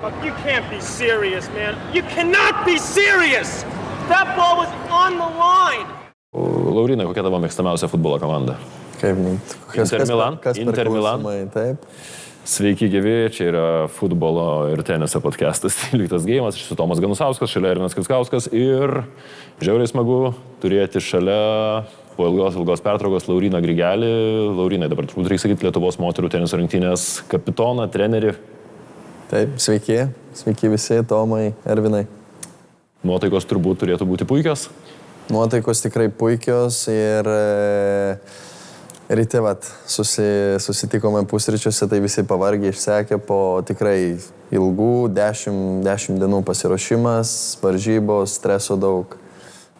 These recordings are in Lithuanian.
You can't be serious, man. You cannot be serious! That ball was on the line! Laurinai, kokia tavo mėgstamiausia futbolo komanda? Kaip Inter Milan. Taip. Sveiki gyvi, čia yra futbolo ir teniso podcastas 13 geimas. Aš esu Tomas Ganusauskas, šalia Erinas Kickauskas ir žiauriai smagu turėti šalia po ilgos pertraukos Lauriną Grigelį. Laurinai, dabar turbūt reikia sakyti Lietuvos moterų teniso rinktinės kapitoną, trenerį. Taip, sveiki. Sveiki visi, Tomai, Ervinai. Nuotaikos turbūt turėtų būti puikios? Nuotaikos tikrai puikios ir ryte susitikome pusryčiuose, tai visi pavargę išsekė po tikrai ilgų 10 dienų pasiruošimas, varžybos, streso daug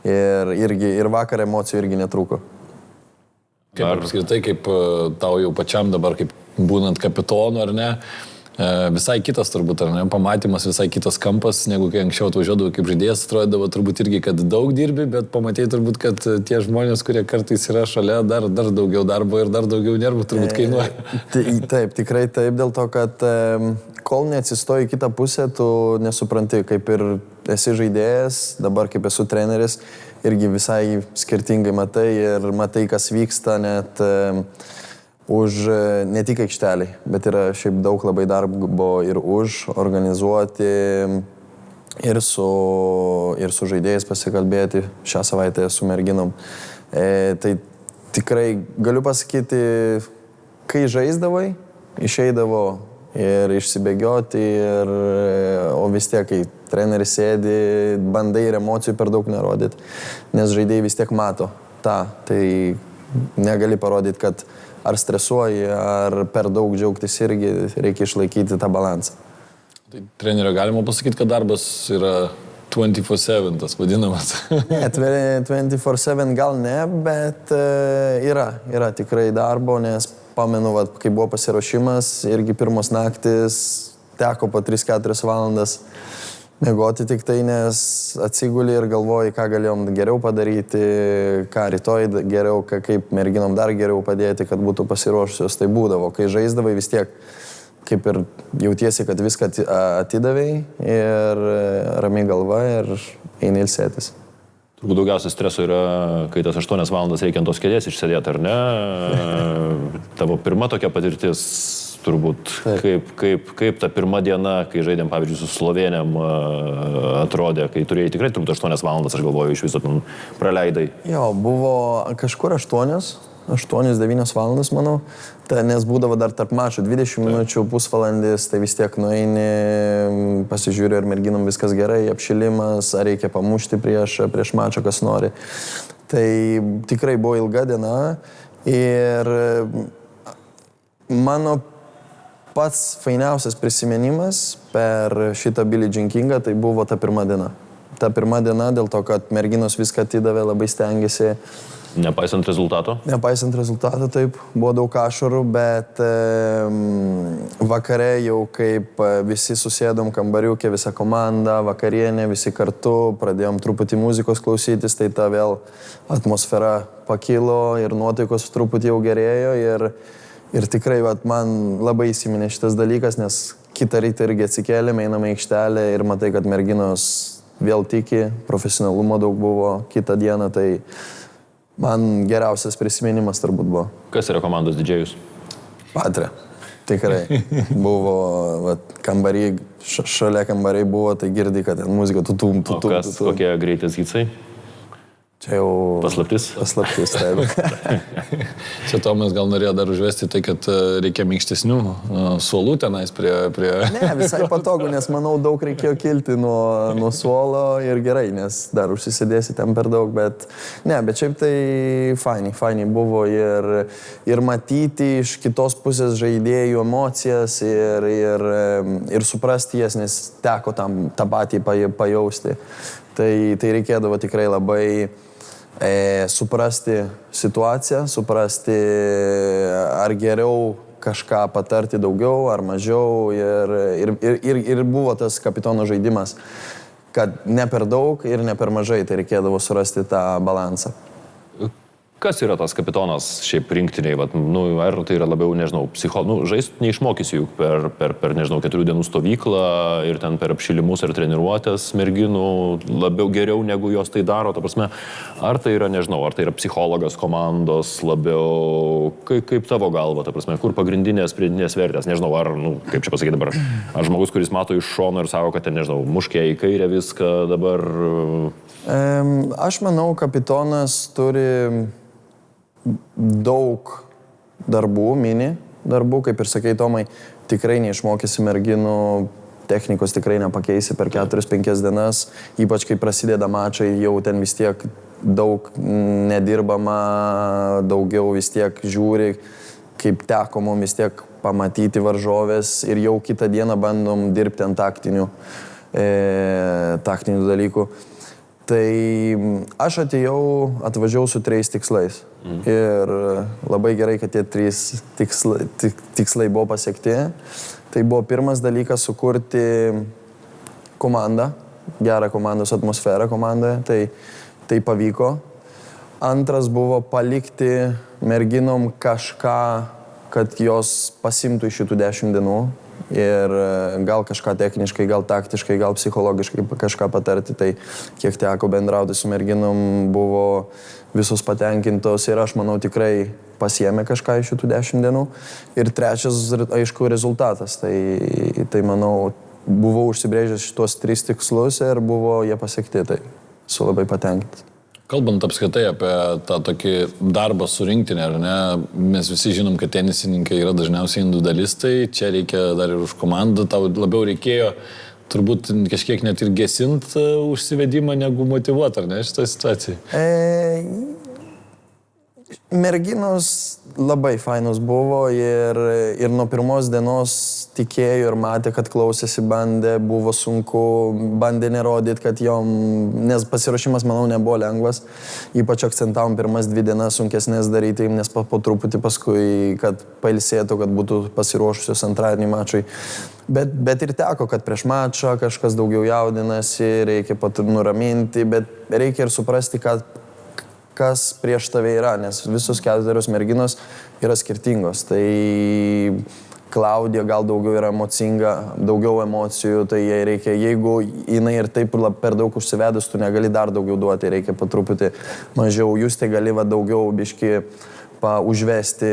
ir vakar emocijų irgi netrūko. Kaip apskritai, kaip tau jau pačiam dabar, kaip būnant kapitonu ar ne, visai kitas turbūt, ar ne, pamatymas visai kitas kampas, negu kai anksčiau atvažiuodavo kaip žaidėjas, atrodavo turbūt irgi, kad daug dirbi, bet pamatėjai turbūt, kad tie žmonės, kurie kartais yra šalia, dar daugiau darbo ir dar daugiau nervų turbūt kainuoja. Taip, tikrai taip, dėl to, kad kol neatsistoji į kitą pusę, tu nesupranti, kaip ir esi žaidėjas, dabar kaip esu treneris, irgi visai skirtingai matai ir matai, kas vyksta net už ne tik aikštelį, bet yra šiaip daug labai darbo ir už organizuoti ir su žaidėjais pasikalbėti šią savaitę su merginom. Tai tikrai galiu pasakyti, kai žaisdavai, išeidavo ir išsibėgioti, o vis tiek, kai treneris sėdi, bandai ir emocijų per daug nerodyti, nes žaidėjai vis tiek mato tą, tai negali parodyti, kad ar stresuoji, ar per daug džiaugtis, irgi reikia išlaikyti tą balansą. Tai trenerio galima pasakyti, kad darbas yra 24/7, tas vadinamas. Ne, 24/7 gal ne, bet yra tikrai darbo, nes pamenu, kai buvo pasiruošimas, irgi pirmos naktis teko po 3-4 valandas mėgoti tik tai, nes atsiguli ir galvoji, ką galėjom geriau padaryti, ką rytoj geriau, kaip merginom dar geriau padėti, kad būtų pasiruošusios. Tai būdavo, kai žaisdavai vis tiek, kaip ir jautiesi, kad viską atidavai ir ramiai galva ir eini ilsėtis. Turbūt daugiausia streso yra, kai tas 8 valandas reikia ant tos kėdės išsėdėti, ar ne? Tavo pirma tokia patirtis, turbūt, kaip ta pirma diena, kai žaidėm, pavyzdžiui, su Slovėnėm, atrodė, kai turėjai tikrai turbūt 8 valandas, aš galvoju, iš viso praleidai. Jo, buvo kažkur 8-9 valandas, manau, nes būdavo dar tarp mačų 20 minučių, pusvalandis, tai vis tiek nueini, pasižiūriu, ar merginom viskas gerai, apšilimas, ar reikia pamušti prieš mačą, kas nori. Tai tikrai buvo ilga diena ir mano pats fainiausias prisiminimas per šitą Billie Jean Kingą tai buvo ta pirma diena. Ta pirma diena dėl to, kad merginos viską atidavė, labai stengiasi. Nepaisant rezultato? Nepaisant rezultato, taip, buvo daug ašarų, bet vakare jau kaip visi susėdom kambariukė, visa komanda, vakarienė, visi kartu, pradėjom truputį muzikos klausytis, tai ta vėl atmosfera pakilo ir nuotaikos truputį jau gerėjo ir tikrai man labai įsiminė šitas dalykas, nes kitą rytą irgi atsikėlėme, einame į aikštelę ir matai, kad merginos vėl tiki, profesionalumo daug buvo kitą dieną, tai man geriausias prisiminimas turbūt buvo. Kas yra komandos didžėjus? Patrė, tikrai. Buvo kambariai, šalia kambariai buvo, tai girdi, kad ten muzika tutum. Kokie greitis hitsai? Čia jau... Paslaptis? Paslaptis, taip. Čia Tomas gal norėjo dar užvesti tai, kad reikia minkštesnių suolų tenais prie... Ne, visai patogu, nes manau daug reikėjo kilti nuo suolo ir gerai, nes dar užsisėdėsi ten per daug, bet šiaip tai fainiai buvo ir matyti iš kitos pusės žaidėjų emocijas ir suprasti jas, nes teko tą patį pajausti. Tai reikėdavo tikrai labai suprasti situaciją, suprasti ar geriau kažką patarti daugiau ar mažiau ir buvo tas kapitono žaidimas, kad ne per daug ir ne per mažai, tai reikėdavo surasti tą balansą. Kas yra tas kapitonas šiaip rinktiniai? Vat, ar tai yra labiau, nežinau, žaist neišmokysi juk per nežinau, 4 dienų stovyklą ir ten per apšilimus ir treniruotės merginų labiau geriau negu jos tai daro. Ta prasme, ar tai yra, nežinau, ar tai yra psichologas komandos labiau, kaip tavo galva, ta prasme, kur pagrindinės pridėtinės vertės, nežinau, ar, kaip čia pasakyti dabar, ar žmogus, kuris mato iš šono ir sako, kad ten, nežinau, muškė į kairę viską dabar. Aš manau, kapitonas turi daug darbų, mini darbų, kaip ir sakai, Tomai, tikrai neišmokysi merginų, technikos tikrai nepakeisi per 4-5 dienas, ypač kai prasideda mačai, jau ten vis tiek daug nedirbama, daugiau vis tiek žiūri, kaip teko mums vis tiek pamatyti varžovės ir jau kitą dieną bandom dirbti ant taktinių dalykų. Tai aš atvažiavau su 3 tikslais. Ir labai gerai, kad tie 3 tikslai buvo pasiekti. Tai buvo pirmas dalykas sukurti komandą, gerą komandos atmosferą komandoje. Tai pavyko. Antras buvo palikti merginom kažką, kad jos pasimtų iš šitų 10 dienų. Ir gal kažką techniškai, gal taktiškai, gal psichologiškai kažką patarti. Tai kiek teko bendrauti su merginom, buvo visos patenkintos ir aš manau tikrai pasiėmė kažką iš šitų 10 dienų. Ir trečias, aišku, rezultatas. Tai manau, buvau užsibrėžęs šitos 3 tikslus ir buvo jie pasiekti. Tai esu labai patenkintas. Kalbant apskritai apie tą tokį darbą su rinktinė, ar ne, mes visi žinom, kad tenisininkai yra dažniausiai individualistai, čia reikia dar ir už komandą, tau labiau reikėjo turbūt kažkiek net ir gesint užsivedimą negu motyvuoti, ar ne, šitą situaciją? Merginos labai fainos buvo ir nuo pirmos dienos tikėjo ir matė, kad klausėsi, bandė, buvo sunku, bandė nerodyti, kad jom, nes pasiruošimas, manau, nebuvo lengvas. Ypač akcentavom pirmas 2 dienas sunkesnės daryti, nes po truputį paskui, kad pailsėtų, kad būtų pasiruošusios antradienį mačui. Bet ir teko, kad prieš mačą kažkas daugiau jaudinasi, reikia nuraminti, bet reikia ir suprasti, kas prieš tave yra, nes visos 4 merginos yra skirtingos. Tai Klaudija gal daugiau yra emocinga, daugiau emocijų, tai jai reikia, jeigu jinai ir taip per daug užsivedus, tu negali dar daugiau duoti, reikia po truputį mažiau, jūs tai gali daugiau biški užvesti,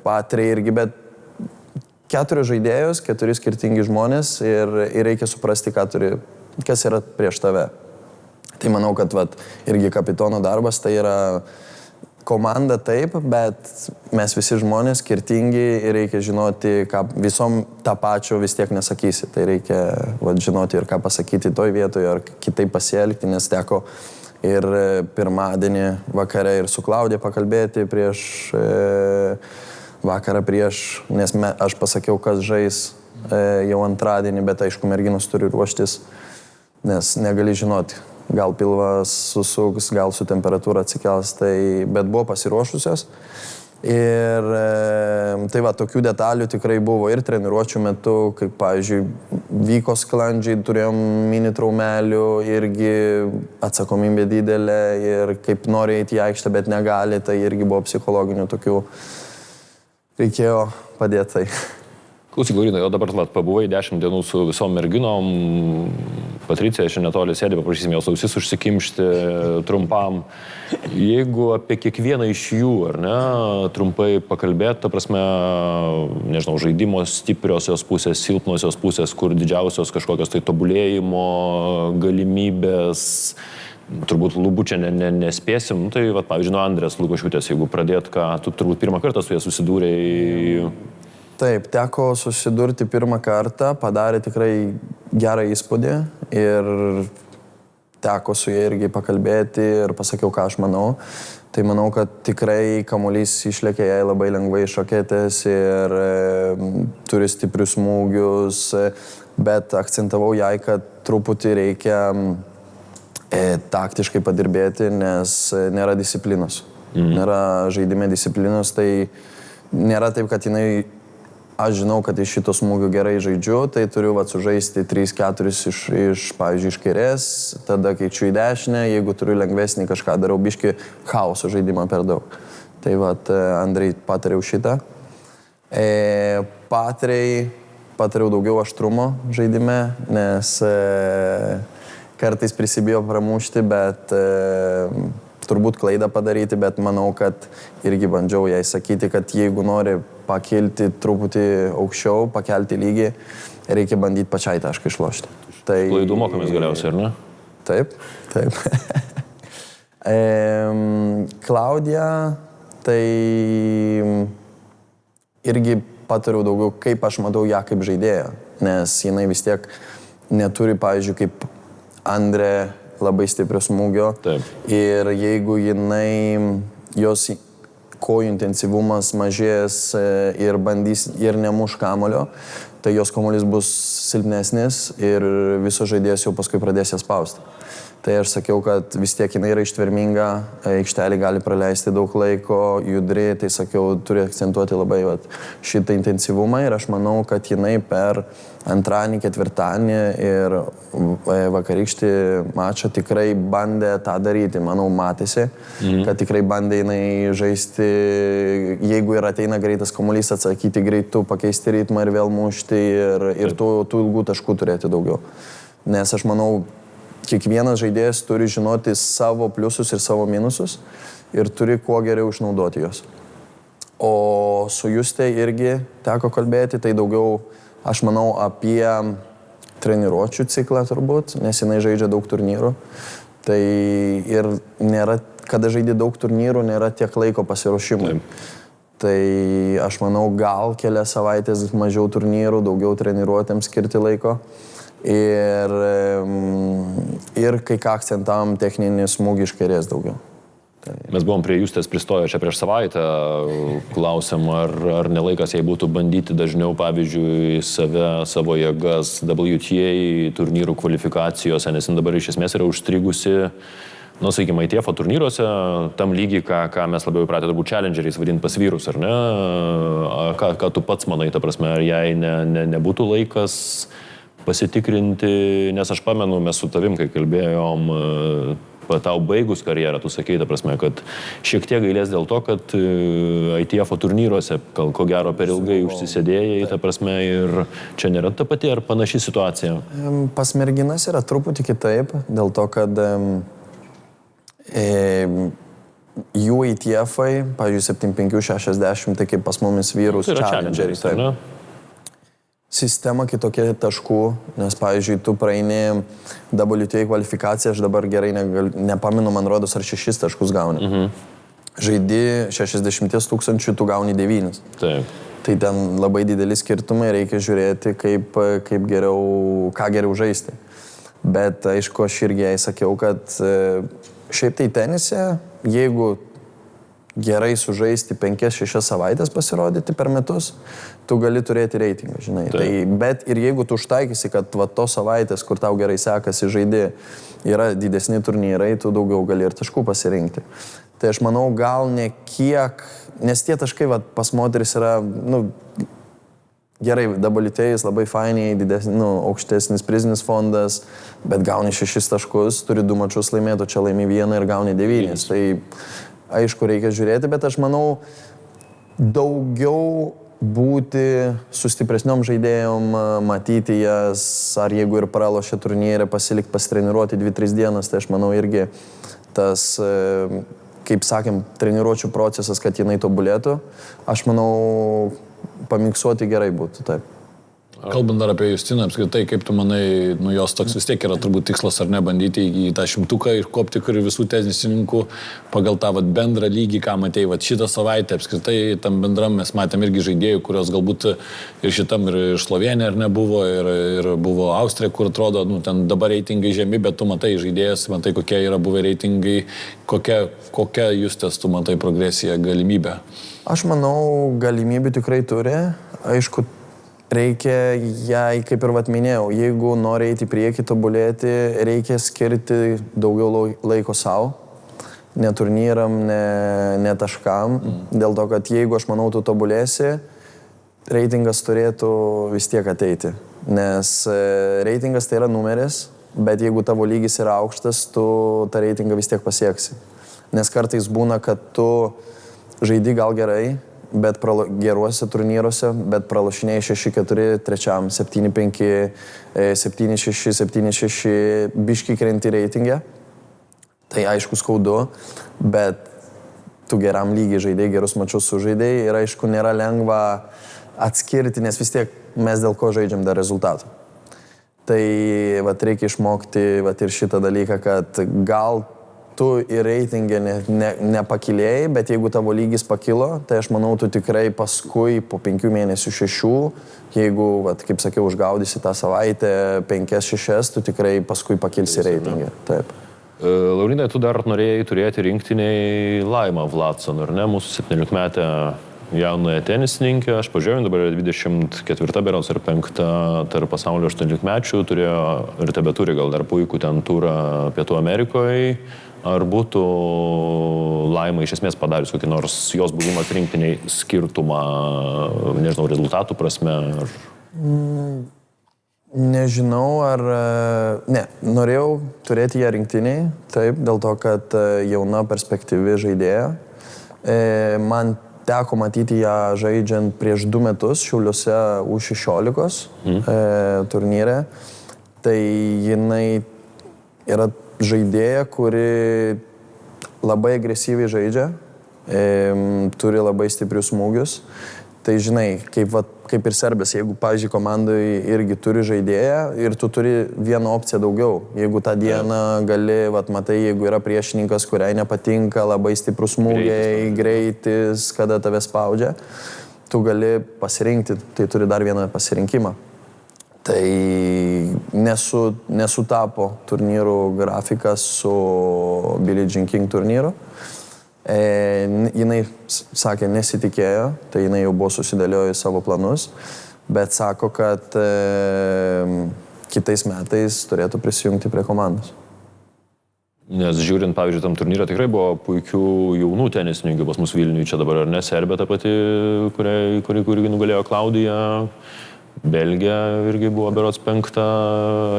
Patriai irgi, bet 4 žaidėjus, 4 skirtingi žmonės ir reikia suprasti, kas yra prieš tave. Tai manau, kad irgi kapitono darbas tai yra komanda taip, bet mes visi žmonės skirtingi ir reikia žinoti, ką visom tą pačią vis tiek nesakysi. Tai reikia žinoti ir ką pasakyti toj vietoje, ar kitaip pasielgti, nes teko ir pirmadienį vakare ir su Klaudija pakalbėti vakarą prieš, nes aš pasakiau, kas žais jau antradienį, bet aišku, merginos turi ruoštis, nes negali žinoti. Gal pilvas susuks, gal su temperatūra atsikels, bet buvo pasiruošusios. Ir tai tokių detalių tikrai buvo ir treniruočių metu, kaip, pavyzdžiui, vyko sklandžiai, turėjom mini traumelių, irgi atsakomybė didelė ir kaip nori eiti į aikštę, bet negali, tai irgi buvo psichologinių tokių, reikėjo padėti tai. Klausyk, Laurynai, o dabar pabuvai 10 dienų su visom merginom, Patricija šiandien netoli sėdi, paprašysim jos ausis užsikimšti trumpam. Jeigu apie kiekvieną iš jų, ar ne, trumpai pakalbėti, ta prasme, nežinau, žaidimo stipriosios pusės, silpnosios pusės, kur didžiausios kažkokios tai tobulėjimo galimybės, turbūt lubų čia nespėsim, tai, pavyzdžiui, nuo Andrės Lukošiūtės, jeigu pradėt, tu turbūt pirmą kartą su jie susidūrėjai. Taip, teko susidurti pirmą kartą, padarė tikrai gerą įspūdį ir teko su jie irgi pakalbėti ir pasakiau, ką aš manau. Tai manau, kad tikrai kamuolys išlėkė jai labai lengvai iš raketės ir turi stiprius smūgius, bet akcentavau jai, kad truputį reikia taktiškai padirbėti, nes nėra disciplinos. Nėra žaidime disciplinos, tai nėra taip, kad jinai aš žinau, kad iš šito smūgio gerai žaidžiu, tai turiu sužaisti 3-4 pavyzdžiui, iš kairės, tada keičiu į dešinę, jeigu turiu lengvesnį kažką, darau biškį chaoso žaidimą per daug. Tai Andrei patariau šitą. Patariau daugiau aštrumo žaidime, nes kartais prisibijau pramušti, bet turbūt klaidą padaryti, bet manau, kad irgi bandžiau jai sakyti, kad jeigu nori pakilti truputį aukščiau, pakelti lygį, reikia bandyti pačiai tašką išlošti. Tai... Klaidų mokomės galiausiai, ar ne? Taip. Klaudija, tai irgi patariau daugiau, kaip aš matau ją kaip žaidėją, nes jinai vis tiek neturi, pavyzdžiui, kaip Andrė labai stiprių smūgio. Taip. Ir jeigu jos kojų intensyvumas mažės ir bandys ir nemuš kamulio, tai jos kamuolys bus silpnesnis ir visos žaidėjas jau paskui pradės ją spausti. Tai aš sakiau, kad vis tiek jinai yra ištverminga, aikštelį gali praleisti daug laiko, judri, tai sakiau, turi akcentuoti labai šitą intensyvumą ir aš manau, kad jinai per antradienį, ketvirtadienį ir vakarykštį mačą tikrai bandė tą daryti, manau, matėsi, kad tikrai bandė jinai žaisti, jeigu ir ateina greitas kamuolys, atsakyti greitų, pakeisti ritmą ir vėl mušti ir tų ilgų taškų turėti daugiau. Nes aš manau, kiekvienas žaidėjas turi žinoti savo pliusus ir savo minusus ir turi kuo geriau išnaudoti juos. O su Juste irgi teko kalbėti, tai daugiau, aš manau, apie treniruočių ciklą turbūt, nes jinai žaidžia daug turnyrų. Tai ir nėra, kada žaidži daug turnyrų, nėra tiek laiko pasiruošimui. Tai aš manau, gal kelias savaitės mažiau turnyrų, daugiau treniruotėms skirti laiko. Ir kai ką akcentavom techninį smūgį iš kairės daugiau. Mes buvom prie Justės pristoję čia prieš savaitę, klausėm, ar nelaikas jai būtų bandyti dažniau, pavyzdžiui, savo jėgas WTA turnyrų kvalifikacijose, nes jin dabar iš esmės yra užstrigusi, sakykime, ITF turnyruose, tam lygiai, ką mes labiau įpratę turbūt challengeriais vadinti pas vyrus, ar ne? Ką tu pats manai, ta prasme, ar jai nebūtų laikas pasitikrinti, nes aš pamenu, mes su tavim, kai kalbėjom, tau baigus karjerą, tu sakei, ta prasme, kad šiek tiek gailės dėl to, kad ITF turnyruose, ko gero, per ilgai užsisėdėjai, ta prasme, ir čia nėra ta pati ar panaši situacija? Pas merginas yra truputį kitaip, dėl to, kad jų ITF-ai, pavyzdžiui, 75-60, tai kaip pas mumis vyrus challengeriai. Sistema kitokia taškų, nes, pavyzdžiui, tu praeini WTA kvalifikaciją, aš dabar gerai nepamenu, man rodos, ar 6 taškus gauni. Žaidi 60 000, tu gauni 9. Taip. Tai ten labai dideli skirtumai, reikia žiūrėti, ką geriau žaisti. Bet, aišku, aš irgi jai sakiau, kad šiaip tai tenise, jeigu gerai sužaisti 5-6 savaitės pasirodyti per metus, tu gali turėti reitingą, žinai. Bet ir jeigu tu užtaikysi, kad tos savaitės, kur tau gerai sekasi žaidi, yra didesni turnyrai, tu daugiau gali ir taškų pasirinkti. Tai aš manau, gal ne kiek, nes tie taškai pas moteris yra, gerai, WTA labai fainiai, aukštesnis prizinis fondas, bet gauni 6 taškus, turi 2 mačus laimėti, o čia laimi 1 ir gauni 9. Tai aišku, reikia žiūrėti, bet aš manau, daugiau būti su stipresniom žaidėjom, matyti jas, ar jeigu ir pralošia turnyrę, pasilikti pasitreniruoti 2-3 dienas, tai aš manau irgi tas, kaip sakėm, treniruočių procesas, kad jinai tobulėtų, aš manau, pamiksuoti gerai būtų, taip. Kalbant dar apie Justiną, apskritai, kaip tu manai, jos toks vis tiek yra turbūt tikslas ar ne, bandyti į tą 100 ir kopti, kur visų tenisininkų pagal tą bendrą lygį, ką matei, šitą savaitę, apskritai tam bendram mes matėm irgi žaidėjų, kurios galbūt ir šitam ir Slovenija ar ne buvo, ir buvo Austrija, kur atrodo, ten dabar reitingai žemi, bet tu matai žaidėjas, matai, kokie yra buvę reitingai, kokia Justės tu matai progresiją, galimybę. Aš manau, galimybių tikrai turi, aišku, reikia jai, kaip ir minėjau, jeigu nori eiti į priekį, tobulėti, reikia skirti daugiau laiko savo, ne turnyram, ne taškam, dėl to, kad jeigu aš manau, tu tobulėsi, reitingas turėtų vis tiek ateiti, nes reitingas tai yra numeris, bet jeigu tavo lygis yra aukštas, tu tą reitingą vis tiek pasieksi. Nes kartais būna, kad tu žaidi gal gerai, bet geruose turnyruose, bet pralošinėjai 6-4, trečiam 7-5, 7-6, 7-6, biški krenti reitingę. Tai aišku skaudu, bet tu geram lygiai žaidėjai, gerus mačius sužaidėjai ir aišku nėra lengva atskirti, nes vis tiek mes dėl ko žaidžiam dar rezultatų. Tai vat, reikia išmokti vat, ir šitą dalyką, kad gal tu ir reitingė nepakilėjai, bet jeigu tavo lygis pakilo, tai aš manau, tu tikrai paskui po 5 mėnesių 6, jeigu, vat, kaip sakiau, užgaudysi tą savaitę 5-6, tu tikrai paskui pakilsi reitingę. Taip. Laurinai, tu dar norėjai turėti rinktiniai Laimą Vladson, ar ne? Mūsų 17-metę jaunąją tenisininkę. Aš pažiūrėjau, dabar 24 berods ar 5 tarp pasaulio 18-mečių, turėjo ir tebeturi gal dar puikų ten turą Pietų Amerikoje. Ar būtų Laima iš esmės padarius kokį nors jos buvimas rinktiniai skirtumą, nežinau, rezultatų prasme? Ar... Nežinau, ar... Ne, norėjau turėti ją rinktiniai, taip, dėl to, kad jauna perspektyvi žaidėja. Man teko matyti ją žaidžiant prieš 2 metus Šiauliuose U16 turnyre. Tai jinai yra žaidėja, kuri labai agresyviai žaidžia, turi labai stiprius smūgius. Tai žinai, kaip ir Serbės, jeigu, pavyzdžiui, komandoje irgi turi žaidėją ir tu turi vieną opciją daugiau. Jeigu tą dieną gali, matai, jeigu yra priešininkas, kuriai nepatinka labai stiprus smūgiai, greitis, kada tave spaudžia, tu gali pasirinkti, tai turi dar vieną pasirinkimą. Tai nesutapo turnyrų grafikas su Billie Jean King turnyru. Jinai sakė, nesitikėjo, tai jinai jau buvo susidėliojusi savo planus, bet sako, kad kitais metais turėtų prisijungti prie komandos. Nes žiūrint, pavyzdžiui, tam turnyrą tikrai buvo puikių jaunų tenisininkų pas mus Vilniuje, čia dabar ar ne, Serbė ta pati, kuri nugalėjo Klaudiją, Belgija irgi buvo berods 5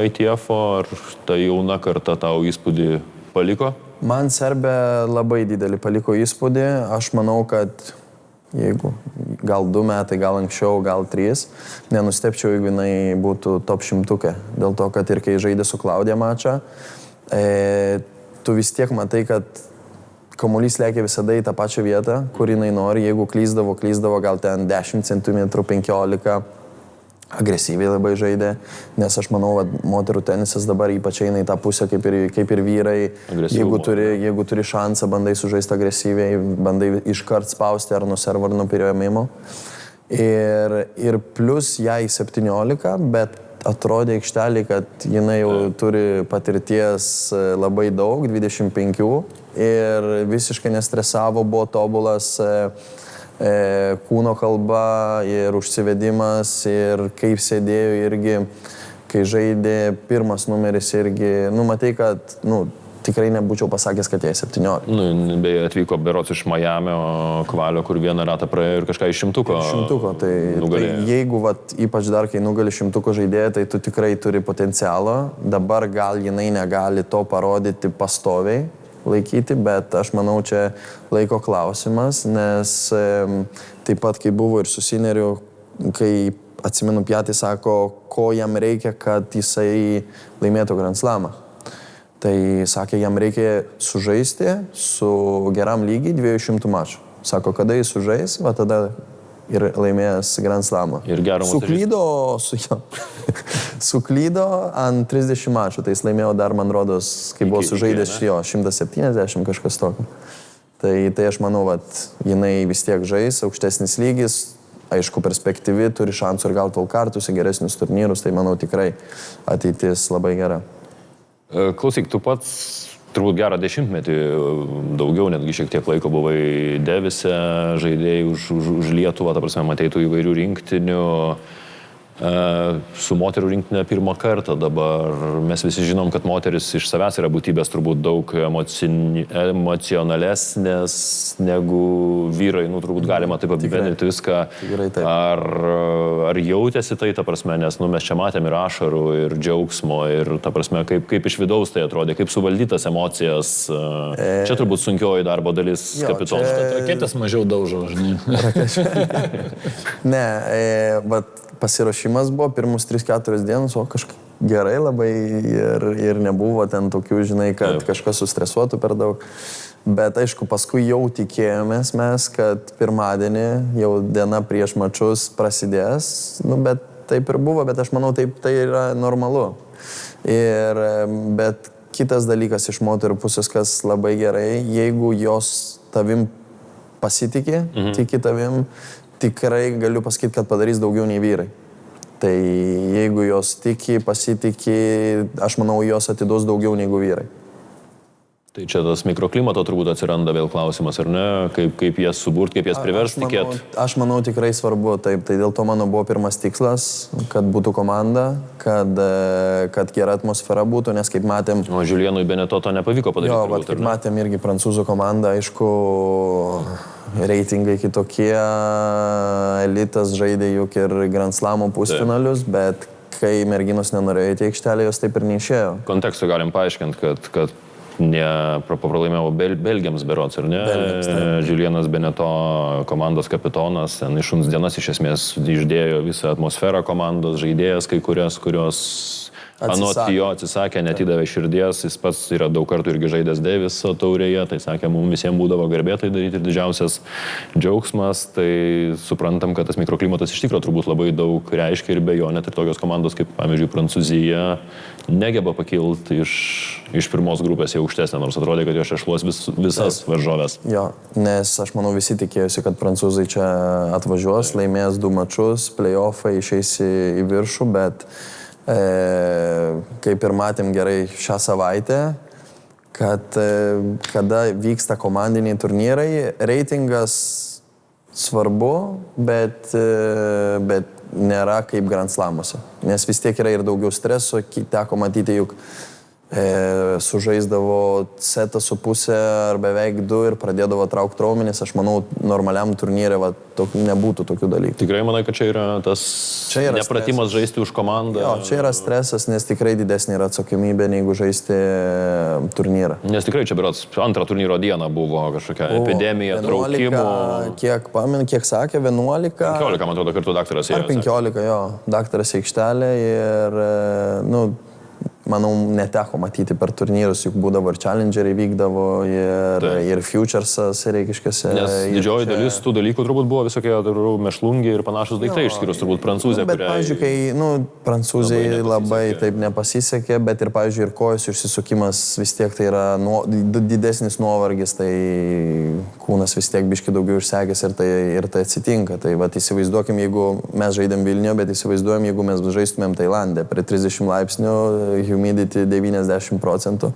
ITF-o, ar ta jauna karta tau įspūdį paliko? Man Serbė labai didelį paliko įspūdį. Aš manau, kad jeigu gal 2 metai, gal anksčiau, gal 3, nenustepčiau, jeigu jinai būtų top 100. Dėl to, kad ir kai žaidė su Klaudija mačą, tu vis tiek matai, kad kamuolys lekia visada į tą pačią vietą, kur jinai nori. Jeigu klysdavo gal ten 10 cm, 15 agresyviai labai žaidė, nes aš manau, kad moterų tenisas dabar ypač eina į tą pusę kaip ir vyrai. Jeigu turi šansą, bandai sužaisti agresyviai, bandai iškart spausti ar nuo servo ar nuo pirėmimo. Ir plus jai 17, bet atrodė aikštelį, kad jinai jau turi patirties labai daug, 25, ir visiškai nestresavo, buvo tobulas kūno kalba ir užsivedimas, ir kaip sėdėjo irgi, kai žaidė pirmas numeris irgi, matai, kad, tikrai nebūčiau pasakęs, kad jai 17. Beje, atvyko berods iš Majamio kvalio, kur vieną ratą praėjo ir kažką iš 100-ko. Tai jeigu, ypač dar, kai nugali 100-ko žaidėją, tai tu tikrai turi potencialą. Dabar gal jinai negali to parodyti pastoviai, laikyti, bet aš manau, čia laiko klausimas, nes taip pat, kai buvo ir su Sineriu, kai atsimenu, Pjatį sako, ko jam reikia, kad jisai laimėtų Grand Slamą. Tai sakė, jam reikia sužaisti su geram lygiai 200 mačų. Sako, kada jis sužais, tada ir laimėjęs Grand Slamą. Ir gero Suklydo ant 30 mačų, tai jis laimėjo dar, man rodos, kai buvo sužaidęs 170 kažkas tokio. Tai aš manau, jinai vis tiek žais, aukštesnis lygis, aišku, perspektyvi, turi šansų ir gauti valkartus į geresnius turnyrus, tai manau tikrai ateitis labai gera. Klausyk, tu pats turbūt gerą 10-metį, daugiau netgi šiek tiek laiko buvai Devise, žaidėjai už Lietuvą, ta prasme, matei tų įvairių rinktinių. su moterų rinktinė pirmą kartą dabar. Mes visi žinom, kad moteris iš savęs yra būtybės turbūt daug emocionalesnės negu vyrai. Nu, turbūt galima taip apibendrinti viską. Tikrai taip. Ar jautėsi tai, ta prasme, nes mes čia matėm ir ašarų, ir džiaugsmo, ir ta prasme, kaip iš vidaus tai atrodė, kaip suvaldytas emocijas. Čia turbūt sunkioji darbo dalis kapitono. Raketės mažiau daužo, žinai. Ne, bet pasiruošimas buvo pirmus 3-4 dienas, o kažkaip gerai labai ir nebuvo ten tokių, žinai, kad kažkas sustresuotų per daug. Bet aišku, paskui jau tikėjomės mes, kad pirmadienį jau diena prieš mačus prasidės, nu, bet taip ir buvo, bet aš manau, taip tai yra normalu. Bet kitas dalykas iš moterų pusės, kas labai gerai, jeigu jos tavim pasitikė, tiki tavim, tikrai galiu pasakyti, kad padarys daugiau nei vyrai. Tai jeigu jos tiki, pasitikė, aš manau, jos atiduos daugiau negu vyrai. Tai čia tas mikroklimato turbūt atsiranda vėl klausimas, ar ne? Kaip jas suburt, kaip jas priversti tikėti? Aš manau, tikrai svarbu, taip. Tai dėl to mano buvo pirmas tikslas, kad būtų komanda, kad gera atmosfera būtų, nes kaip matėm... O Julienui Beneto to nepavyko padaryti. Jo, bet kaip matėm irgi prancūzų komanda, aišku, reitingai kitokie, elitas žaidė juk ir Grand Slamo pusfinalius, bet kai merginos nenorėjo į aikštelę, jos taip ir neišėjo. Kontekstu galim paaiškinti, kad pralaimėjau Belgiams berods, ar ne? Julienas Beneto komandos kapitonas, ten iš šuns dienas iš esmės išdėjo visą atmosferą komandos, žaidėjas kai kurios anot jo atsisakė, netidavė širdies, jis pats yra daug kartų irgi žaidęs Daviso taurėje, tai sakė, mums visiems būdavo garbė tai daryti ir didžiausias džiaugsmas, tai suprantam, kad tas mikroklimatas iš tikrųjų turbūt labai daug reiškia ir be jo, net ir tokios komandos kaip, pavyzdžiui, Prancūzija negeba pakilti iš pirmos grupės į aukštesnę, nors atrodė, kad jo šešluos visas varžovės. Jo, nes aš manau visi tikėjusi, kad prancūzai čia atvažiuos, laimės 2 mačus, play-offai išeis į viršų, bet kaip ir matėm gerai šią savaitę, kad kada vyksta komandiniai turnyrai, reitingas svarbu, bet nėra kaip Grand Slamuose. Nes vis tiek yra ir daugiau streso, teko matyti juk sužaisdavo setą su pusę ar beveik 2 ir pradėdavo traukti raumenis. Aš manau, normaliam turnyre nebūtų tokių dalykų. Tikrai manai, kad čia yra tas nepratimas žaisti už komandą? Jo, čia yra stresas, nes tikrai didesnė yra atsakomybė, negu žaisti turnyrą. Nes tikrai čia berods antrą turnyro dieną buvo kažkokia epidemija, 11, traukimų. Kiek sakė, 11? 15, man atrodo, kartu daktaras ėjo. Ar 15, jo, daktaras aikštelė ir, manau, neteko matyti per turnyrus, juk būdavo ir challengeriai vykdavo, ir futuresas reikiškėse. Nes didžioji dalis tų dalykų turbūt buvo visokie mešlungiai ir panašus daiktai, išskyrus turbūt Prancūzė, bet, pavyzdžiui, kai, prancūzai labai taip nepasisekė, bet ir, pavyzdžiui, ir kojos išsisukimas vis tiek tai yra didesnis nuovargis, tai kūnas vis tiek biški daugiau išsekęs ir tai atsitinka. Tai įsivaizduokim, jeigu mes žaidėm Vilniuje, bet įsivaizduojam, jeigu mes žaistumėm Tailande prie 30 laipsnių, humidity 90%,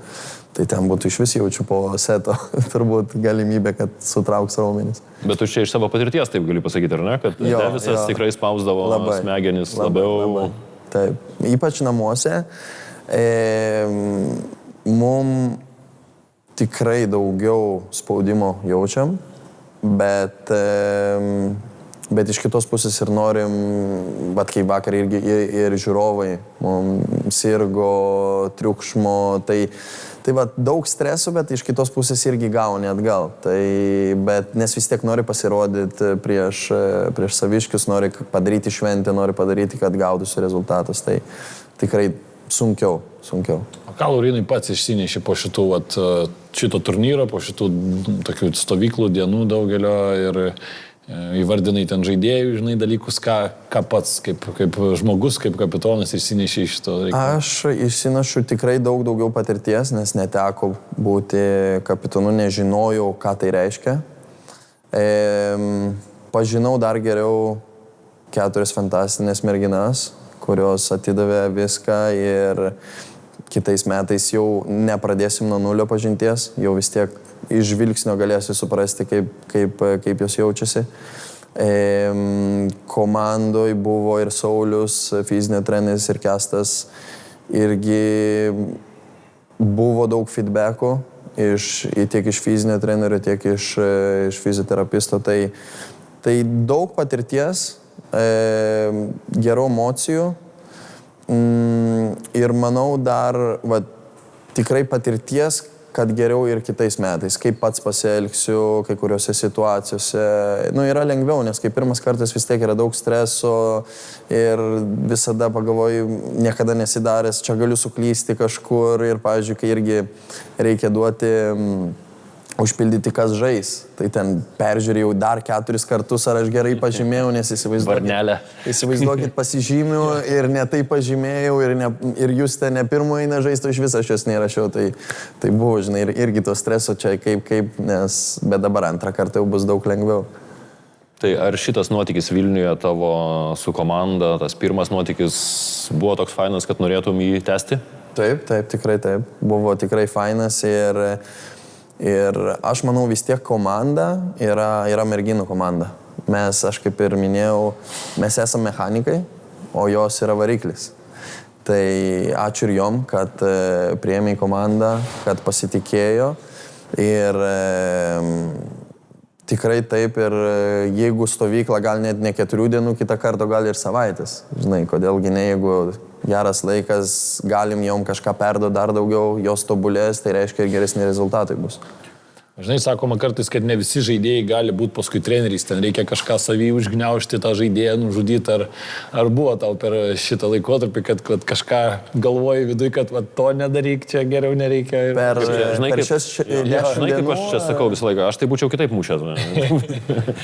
tai ten būtų iš vis jaučiu po seto turbūt galimybė, kad sutrauks raumenis. Bet tu čia iš savo patirties taip gali pasakyti, ar ne? Kad Davisas tikrai spausdavo smegenis labiau. Taip, ypač namuose. Mums tikrai daugiau spaudimo jaučiam, bet iš kitos pusės ir norim, bet kai vakar irgi ir žiūrovai mums sirgo triukšmo, tai daug streso, bet iš kitos pusės irgi gauni atgal. Bet nes vis tiek nori pasirodyti prieš saviškius, nori padaryti šventę, nori padaryti, kad gautųsi rezultatas. Tai tikrai sunkiau. O ką Laurinai pats išsinešė po šito turnyro, po šitų tokių stovyklų dienų daugelio ir įvardinai ten žaidėjų, žinai, dalykus, ką pats kaip žmogus, kaip kapitonas išsinešė iš šito reikalų? Aš išsinešu tikrai daugiau patirties, nes neteko būti kapitonu, nežinojau, ką tai reiškia. Pažinau dar geriau 4 fantastinės merginas, kurios atidavė viską ir kitais metais jau nepradėsim nuo nulio pažinties, jau vis tiek iš žvilgsnio galėsiu suprasti, kaip jos jaučiasi. Komandoj buvo ir Saulius, fizinio treneris, ir Kestas. Irgi buvo daug feedbackų tiek iš fizinio trenerio, tiek iš fizioterapisto. Tai daug patirties, gerų emocijų ir manau dar tikrai patirties, kad geriau ir kitais metais, kaip pats pasielgsiu kai kuriuose situacijose. Yra lengviau, nes kai pirmas kartas vis tiek yra daug streso ir visada pagalvoju, niekada nesidaręs, čia galiu suklysti kažkur ir, pavyzdžiui, kai irgi reikia duoti užpildyti, kas žais. Tai ten peržiūrėjau dar 4 kartus, ar aš gerai pažymėjau, nes įsivaizduokit, pasižymiu ir ne tai pažymėjau ir jūs ten ne pirmo eina žaisti, iš viso aš jos nerašiau. Tai buvo, žinai, irgi to streso čia bet dabar antrą kartą jau bus daug lengviau. Tai ar šitas nuotykis Vilniuje tavo su komanda, tas pirmas nuotykis buvo toks fainas, kad norėtum jį tęsti? Taip, tikrai taip. Buvo tikrai fainas ir aš manau vis tiek komanda yra merginų komanda. Aš kaip ir minėjau, mes esame mechanikai, o jos yra variklis. Tai ačiū ir jom, kad priėmė į komandą, kad pasitikėjo ir tikrai taip ir jeigu stovykla gal net ne 4 dienų, kitą kartą gal ir savaitės. Žinai, kodėlgi ne, jeigu geras laikas, galim jom kažką perduoti dar daugiau, jos tobulės, tai reiškia ir geresni rezultatai bus. Žinai, sakoma kartais, kad ne visi žaidėjai gali būti paskui treneriais, ten reikia kažką savį užgniaužti, tą žaidėją nužudyti, ar buvo tau per šitą laikotarpį, kad kažką galvoji viduje, kad to nedaryk, čia geriau nereikia. Žinai, kaip aš čia sakau visą laiką, aš tai būčiau kitaip mušęs.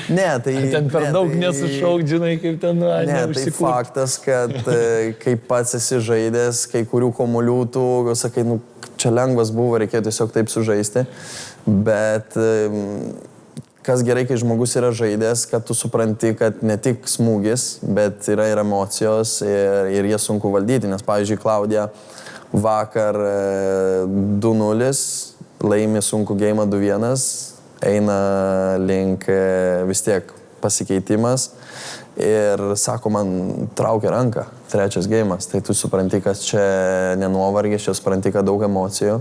Ne, tai... Ten per daug nesušauk, žinai, kaip ten neužsikūrti. Ne, tai faktas, kad kai pats esi žaidęs, kai kurių kamuolių, tu sakai, čia lengvas buvo, reikėjo tiesiog taip sužaisti. Bet kas gerai, kai žmogus yra žaidęs, kad tu supranti, kad ne tik smūgis, bet yra ir emocijos ir jie sunku valdyti. Nes, pavyzdžiui, Klaudija vakar 2-0, laimi sunku geimą 2-1, eina link vis tiek pasikeitimas ir sako, man traukia ranką, 3 geimas. Tai tu supranti, kad čia nenuovargis, čia supranti, kad daug emocijų.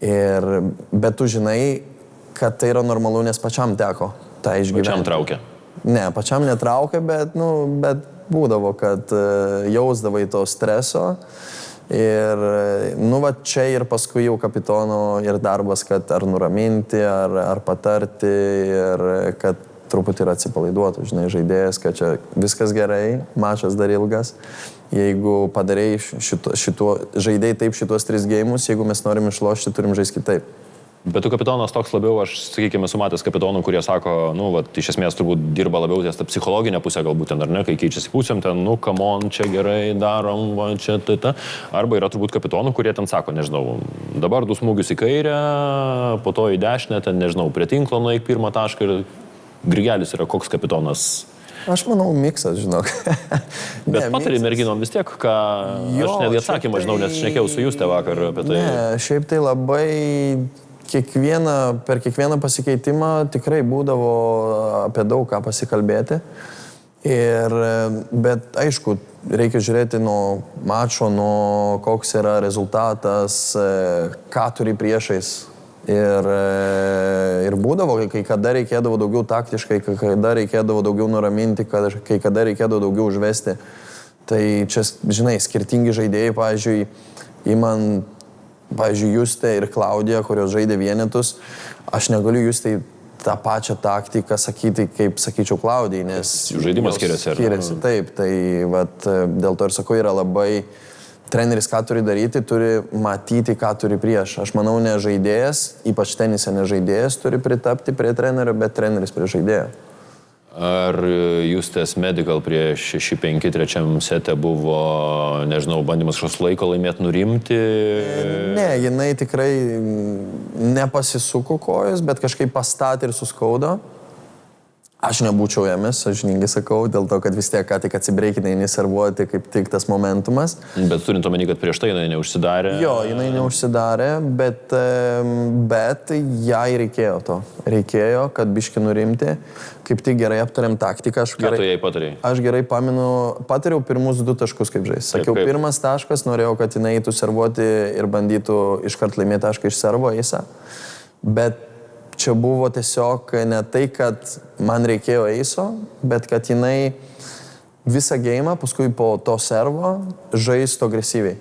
Bet tu žinai, kad tai yra normalu, nes pačiam teko tą išgyventi. Pačiam traukia? Ne, pačiam netraukia, bet būdavo, kad jausdavai to streso. Ir čia ir paskui jau kapitono ir darbas, kad ar nuraminti, ar patarti, ir kad truputį ir atsipalaiduotų, žinai, žaidėjas, kad čia viskas gerai, mačas dar ilgas. Jeigu padarei žaidėjai taip šitos 3 geimus, jeigu mes norim išlošti, turim žaisti kitaip. Bet tu kapitonas toks labiau, aš, sakykime, esu matęs kapitonų, kurie sako, iš esmės turbūt dirba labiau ties tą psichologinę pusę galbūt ten, ar ne, kai keičiasi pusėm, ten, come on, čia gerai, darom, čia, ta. Arba yra turbūt kapitonų, kurie ten sako, nežinau, dabar 2 smūgius į kairę, po to į dešinę, ten, nežinau, prie tinklo nueik 1 tašką ir Grigelis yra koks kapitonas. Aš manau, miksas, žinok. Bet patari merginom vis tiek, ką aš netgi atsakymą žinau, nes šnekėjau su Juste vakar apie tai. Ne, šiaip tai labai per kiekvieną pasikeitimą tikrai būdavo apie daug ką pasikalbėti. Bet aišku, reikia žiūrėti nuo mačo, nuo koks yra rezultatas, ką turi priešais. Ir būdavo, kai kada reikėdavo daugiau taktiškai, kai kada reikėdavo daugiau nuraminti, kai kada reikėdavo daugiau užvesti. Tai čia, žinai, skirtingi žaidėjai, pavyzdžiui, Justė ir Klaudija, kurios žaidė vienetus, aš negaliu Justei tą pačią taktiką sakyti, kaip sakyčiau Klaudijai, nes... Žaidimas skiriasi. Taip, tai dėl to ir sakau, yra labai... Treneris ką turi daryti, turi matyti, ką turi prieš. Aš manau, ne žaidėjas, ypač tenise ne žaidėjas turi pritapti prie trenerio, bet treneris prie žaidėjo. Ar Justės medical prieš 6-5 trečiam sete buvo, nežinau, bandymas kažkoks laiko laimėti, nurimti? Ne, jinai tikrai nepasisuko kojos, bet kažkaip pastatė ir suskaudo. Aš nebūčiau ėmęs, sąžiningai sakau, dėl to, kad vis tiek ką tik atsibreikinai neservuoti kaip tik tas momentumas. Bet turint omeny, kad prieš tai jinai neužsidarė. Jo, jinai neužsidarė, bet jai reikėjo to. Reikėjo, kad biški nurimti. Kaip tik gerai aptarėm taktiką. Ką tu jai patarėjai? Aš gerai pamenu, patariau pirmus 2 taškus kaip žais. Sakiau, kaip? Pirmas taškas, norėjau, kad jinai eitų servuoti ir bandytų iškart laimėti tašką iš servo eisą. Bet čia buvo tiesiog ne tai, kad man reikėjo eiso, bet kad jinai visą geimą, paskui po to servo, žaistų agresyviai.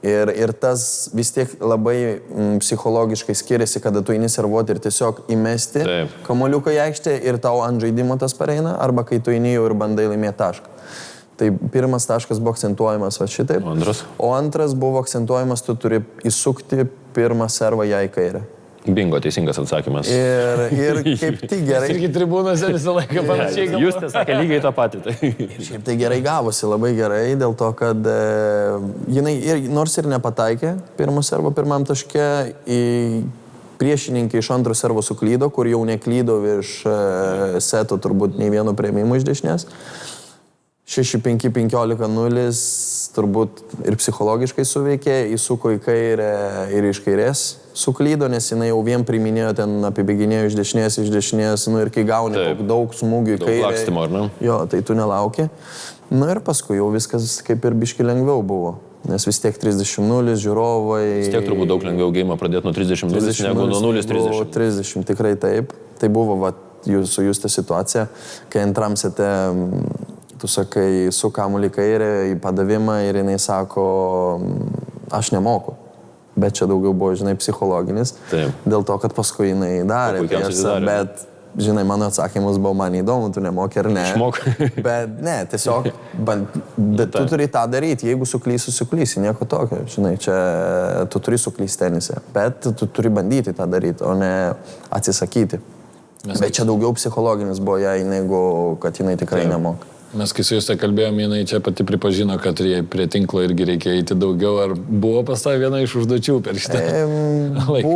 Ir tas vis tiek labai psichologiškai skiriasi, kada tu eini servuoti ir tiesiog įmesti kamuoliuką į aikštę ir tau ant žaidimo tas pareina, arba kai tu eini jau ir bandai laimėti tašką. Tai pirmas taškas buvo akcentuojamas va šitaip. O antras buvo akcentuojamas, tu turi įsukti pirmą servą ją į kairę. Bingo, teisingas atsakymas. Ir kaip tik gerai. Irgi tribūnose visą laiką panašiai. Jūs tai sakė lygiai tą patį. Šiaip tai gerai gavosi, labai gerai, dėl to, kad jinai nors ir nepataikė pirmo servo pirmam taške, priešininkai iš antro servo suklydo, kur jau neklydo virš seto turbūt nei vieno priėmimo iš dešinės. 6-5-15-0 turbūt ir psichologiškai suveikė, įsuko į kairę ir iš kairės suklydo, nes jinai jau vien priminėjo ten apibėginėjo iš dešinės, nu ir kai gauni daug smūgių į kairę. Daug lakstymo, ar ne? Jo, tai tu nelauki. Nu ir paskui jau viskas kaip ir biški lengviau buvo, nes vis tiek 30-0 žiūrovai. Vis tiek turbūt daug lengviau geimą pradėti nuo 30-0 negu nuo 0-30. 30, tikrai taip. Tai buvo va, su jūs ta situacija, kai antram sete tu sakai, su kamuolį kairę į padavimą ir jinai sako, aš nemoku. Bet čia daugiau buvo, žinai, psichologinis. Taip. Dėl to, kad paskui jinai darė. Bet, žinai, mano atsakymas buvo, man įdomu, tu nemoki ar ne. Išmok. Bet ne, tiesiog, bet tu turi tą daryti. Jeigu suklysi, nieko tokio. Žinai, čia tu turi suklysti tenise. Bet tu turi bandyti tą daryti, o ne atsisakyti. Bet čia daugiau psichologinis buvo jai, negu kad jinai tikrai nemoka. Mes kai su jūs tai kalbėjom, jinai čia pati pripažino, kad prie tinklo irgi reikia eiti daugiau. Ar buvo pas tai viena iš užduočių per šitą laiką?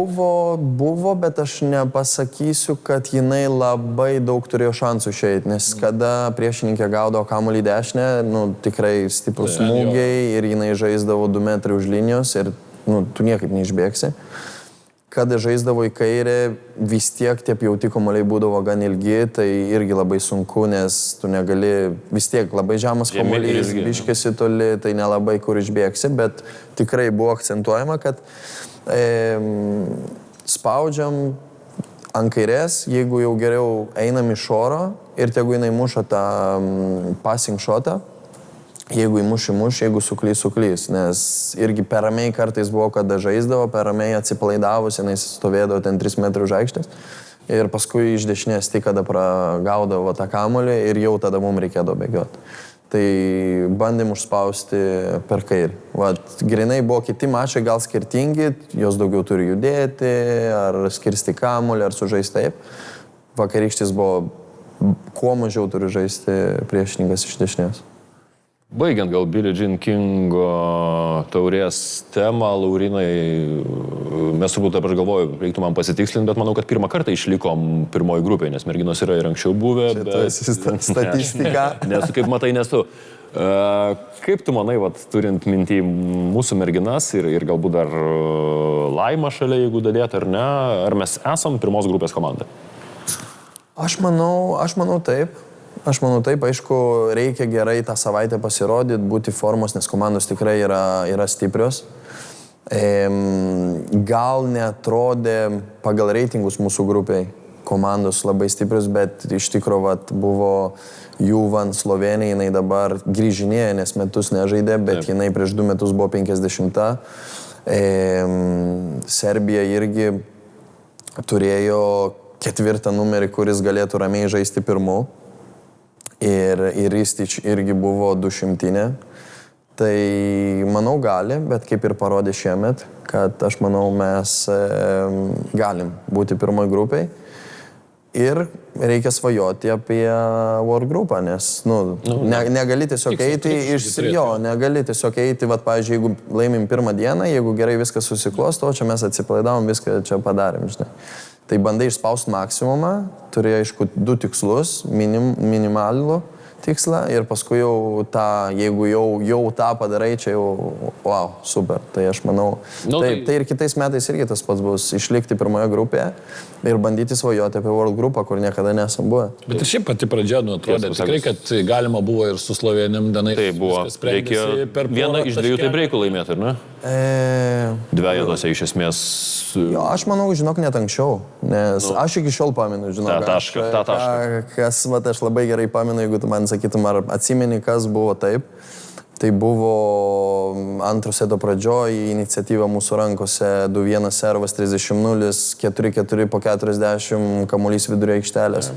Buvo, bet aš nepasakysiu, kad jinai labai daug turėjo šansų išeiti, nes kada priešininkė gaudavo kamuolį dešinę, nu, tikrai stiprus smūgiai ir jinai žaisdavo 2 metrai už linijos ir nu, tu niekaip neišbėgsi. Kada žaisdavo į kairę, vis tiek tie pjauti kamuoliai būdavo gan ilgi, tai irgi labai sunku, nes tu negali, vis tiek labai žemas kamuolys, biškėsi toli, tai nelabai kur išbėgsi, bet tikrai buvo akcentuojama, kad spaudžiam ant kairės, jeigu jau geriau einam iš oro ir tegu jinai muša tą passing shotą, jeigu įmuš, jeigu suklys, nes irgi per ramiai kartais buvo, kada žaisdavo, per ramiai atsipalaidavus, jinai stovėdavo ten 3 metrų už aikštės ir paskui iš dešinės tik kada pragaudavo tą kamuolį ir jau tada mums reikėdavo bėgioti. Tai bandėm užspausti per kairį. Vat, grinai buvo kiti mačai gal skirtingi, jos daugiau turi judėti, ar skirsti kamuolį, ar sužaisti taip. Vakarykštis buvo, kuo mažiau turi žaisti priešininkas iš dešinės. Baigiant gal Billie Jean Kingo taurės temą, Laurinai, mes turbūt dabar galvoju, reiktų man pasitikslinti, bet manau, kad pirmą kartą išlikom pirmoji grupėje, nes merginos yra ir anksčiau buvę. Statistika. Nes kaip matai, nesu. Kaip tu manai, vat, turint mintį mūsų merginas ir galbūt dar Laimą šalia, jeigu dadėt ar ne, ar mes esam pirmos grupės komanda? Aš manau taip. Aišku, reikia gerai tą savaitę pasirodyti, būti formos, nes komandos tikrai yra stiprios. Gal netrodė pagal reitingus mūsų grupiai komandos labai stiprios, bet iš tikrųjų buvo Juvan Slovenija, jinai dabar grįžinėja, nes metus nežaidė, bet jinai prieš 2 metus buvo 50. Serbija irgi turėjo 4. numerį, kuris galėtų ramiai žaisti pirmu. Ir Ristič irgi buvo 200. Tai manau gali, bet kaip ir parodė šiemet, kad aš manau mes galim būti pirmoj grupiai. Ir reikia svajoti apie World Groupą, nes negali tiesiog eiti negali tiesiog eiti, vat, pavyzdžiui, jeigu laimim pirmą dieną, jeigu gerai viskas susiklosto, čia mes atsipalaidavom, viską čia padarėm, žinai. Tai bandai išspausti maksimumą, turi aišku 2 tikslus, minimalų tikslą ir paskui jau tą, jeigu jau tą padarai, čia jau, wow, super. Tai aš manau, tai ir kitais metais irgi tas pats bus, išlikti pirmoje grupėje ir bandyti svajoti apie World grupą, kur niekada nesam buvę. Bet šiaip pati pradžia, atrodė tikrai, kad galima buvo ir su Slovenijam dienai. Tai buvo, reikėjo vieną iš 2 tai breikų laimėti, ar ne? Dvejetose iš esmės. Jo, aš manau, žinok, net anksčiau, nes aš iki šiol pamenu, žinok. tą tašką. Kas, aš labai gerai pamenu, jeigu tu man sakytum, ar atsimeni, kas buvo taip. Tai buvo antro seto pradžioje, iniciatyva mūsų rankose, 2-1 servas, 30-0, 4-4 po 40, kamuolys vidurio aikštelės.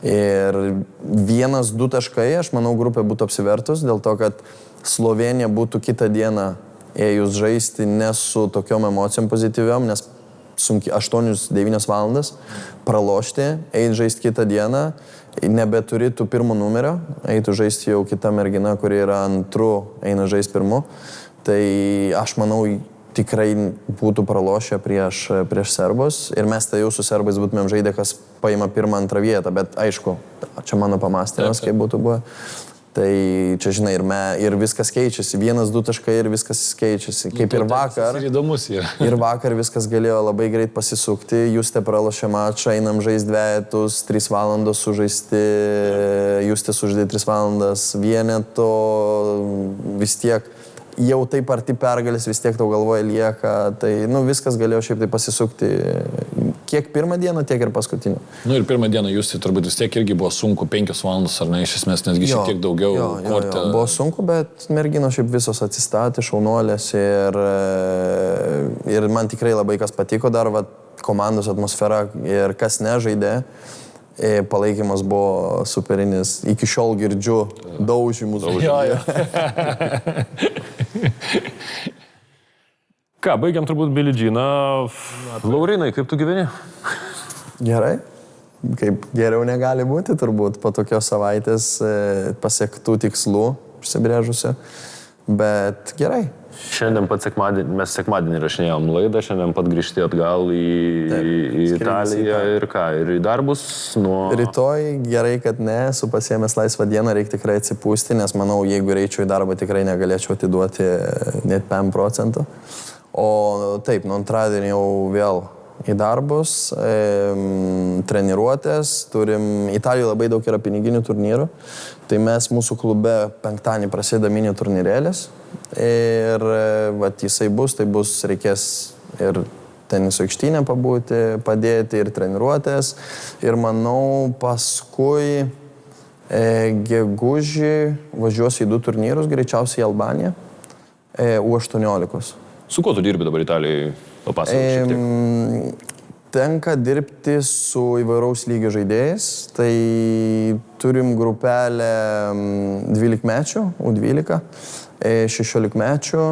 Ir 1-2 taškai, aš manau, grupė būtų apsivertus, dėl to, kad Slovenija būtų kitą dieną ėjus žaisti ne su tokiom emocijom pozityviom, nes sunkiai 8-9 valandas pralošti, eiti žaisti kitą dieną, nebeturi tų pirmo numerio, eitų žaisti jau kita mergina, kuri yra antru, eina žaisti pirmu. Tai aš manau, tikrai būtų pralošę prieš serbus ir mes tai jau su serbais būtumėm žaidę, kas paima pirmą, antrą vietą, bet aišku, čia mano pamastymas, kaip būtų buvo. Tai čia, žinai, ir viskas keičiasi, 1-2 taškai ir viskas keičiasi. Kaip ir vakar. Ir vakar viskas galėjo labai greit pasisukti, Justė pralošė mačą, einam žaisti dvejetus, 3 valandos sužaisti, Justė sužaidė 3 valandas vieneto, vis tiek, jau taip arti pergalės, vis tiek tau galvoje lieka, tai, viskas galėjo šiaip tai pasisukti. Kiek pirmą dieną, tiek ir paskutinį. Ir pirmą dieną jūs tai turbūt vis tiek irgi buvo sunku, 5 valandas, ar ne, iš esmės, nesgi šiek tiek daugiau kortė. Buvo sunku, bet merginos šiaip visos atsistatė, šaunuolės ir man tikrai labai kas patiko dar, komandos atmosfera ir kas nežaidė, palaikymas buvo superinis. Iki šiol girdžiu daužimus. Ką, baigiam turbūt Billie Jeaną. Laurinai, kaip tu gyveni? Gerai. Kaip geriau negali būti turbūt po tokios savaitės pasiektų tikslų užsibrėžusių. Bet gerai. Šiandien pat mes sekmadienį rašinėjom laidą, šiandien pat grįžti atgal į Italiją ir ką, ir į darbus nuo... Rytoj gerai, kad ne, esu pasiėmęs laisvą dieną, reikia tikrai atsipūsti, nes manau, jeigu reičiau į darbą, tikrai negalėčiau atiduoti net 5%. O taip, nuo antradienį jau vėl į darbus, treniruotės, turim, Italijoje labai daug yra piniginių turnyrų, tai mes mūsų klube penktadienį prasideda mini turnyrėlis ir jisai bus, tai bus, reikės ir teniso aikštynę pabūti, padėti ir treniruotės ir manau paskui gegužį važiuosiu į 2 turnyrus, greičiausiai į Albaniją, U18. Su kuo tu dirbi dabar Italijoje? Papasakok šiek tiek. Tenka dirbti su įvairaus lygio žaidėjais, tai turim grupelę 12-mečių, U12, 16-mečių,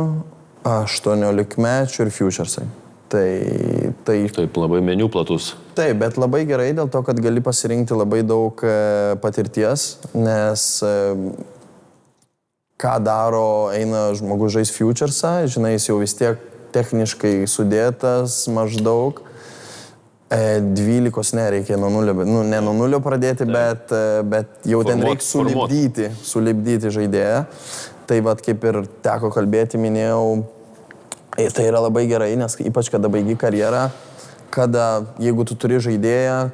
18-mečių ir futuresai. Taip, labai meniu platus. Taip, bet labai gerai dėl to, kad gali pasirinkti labai daug patirties, nes ką daro, eina žmogus žais futuresą, žinai, jis jau vis tiek techniškai sudėtas maždaug. 12 nereikia nuo nulio, ne nuo nulio pradėti, bet jau ten reikia sulipdyti žaidėją. Tai kaip ir teko kalbėti, minėjau, tai yra labai gerai, nes ypač kada baigi karjerą, kada jeigu tu turi žaidėją,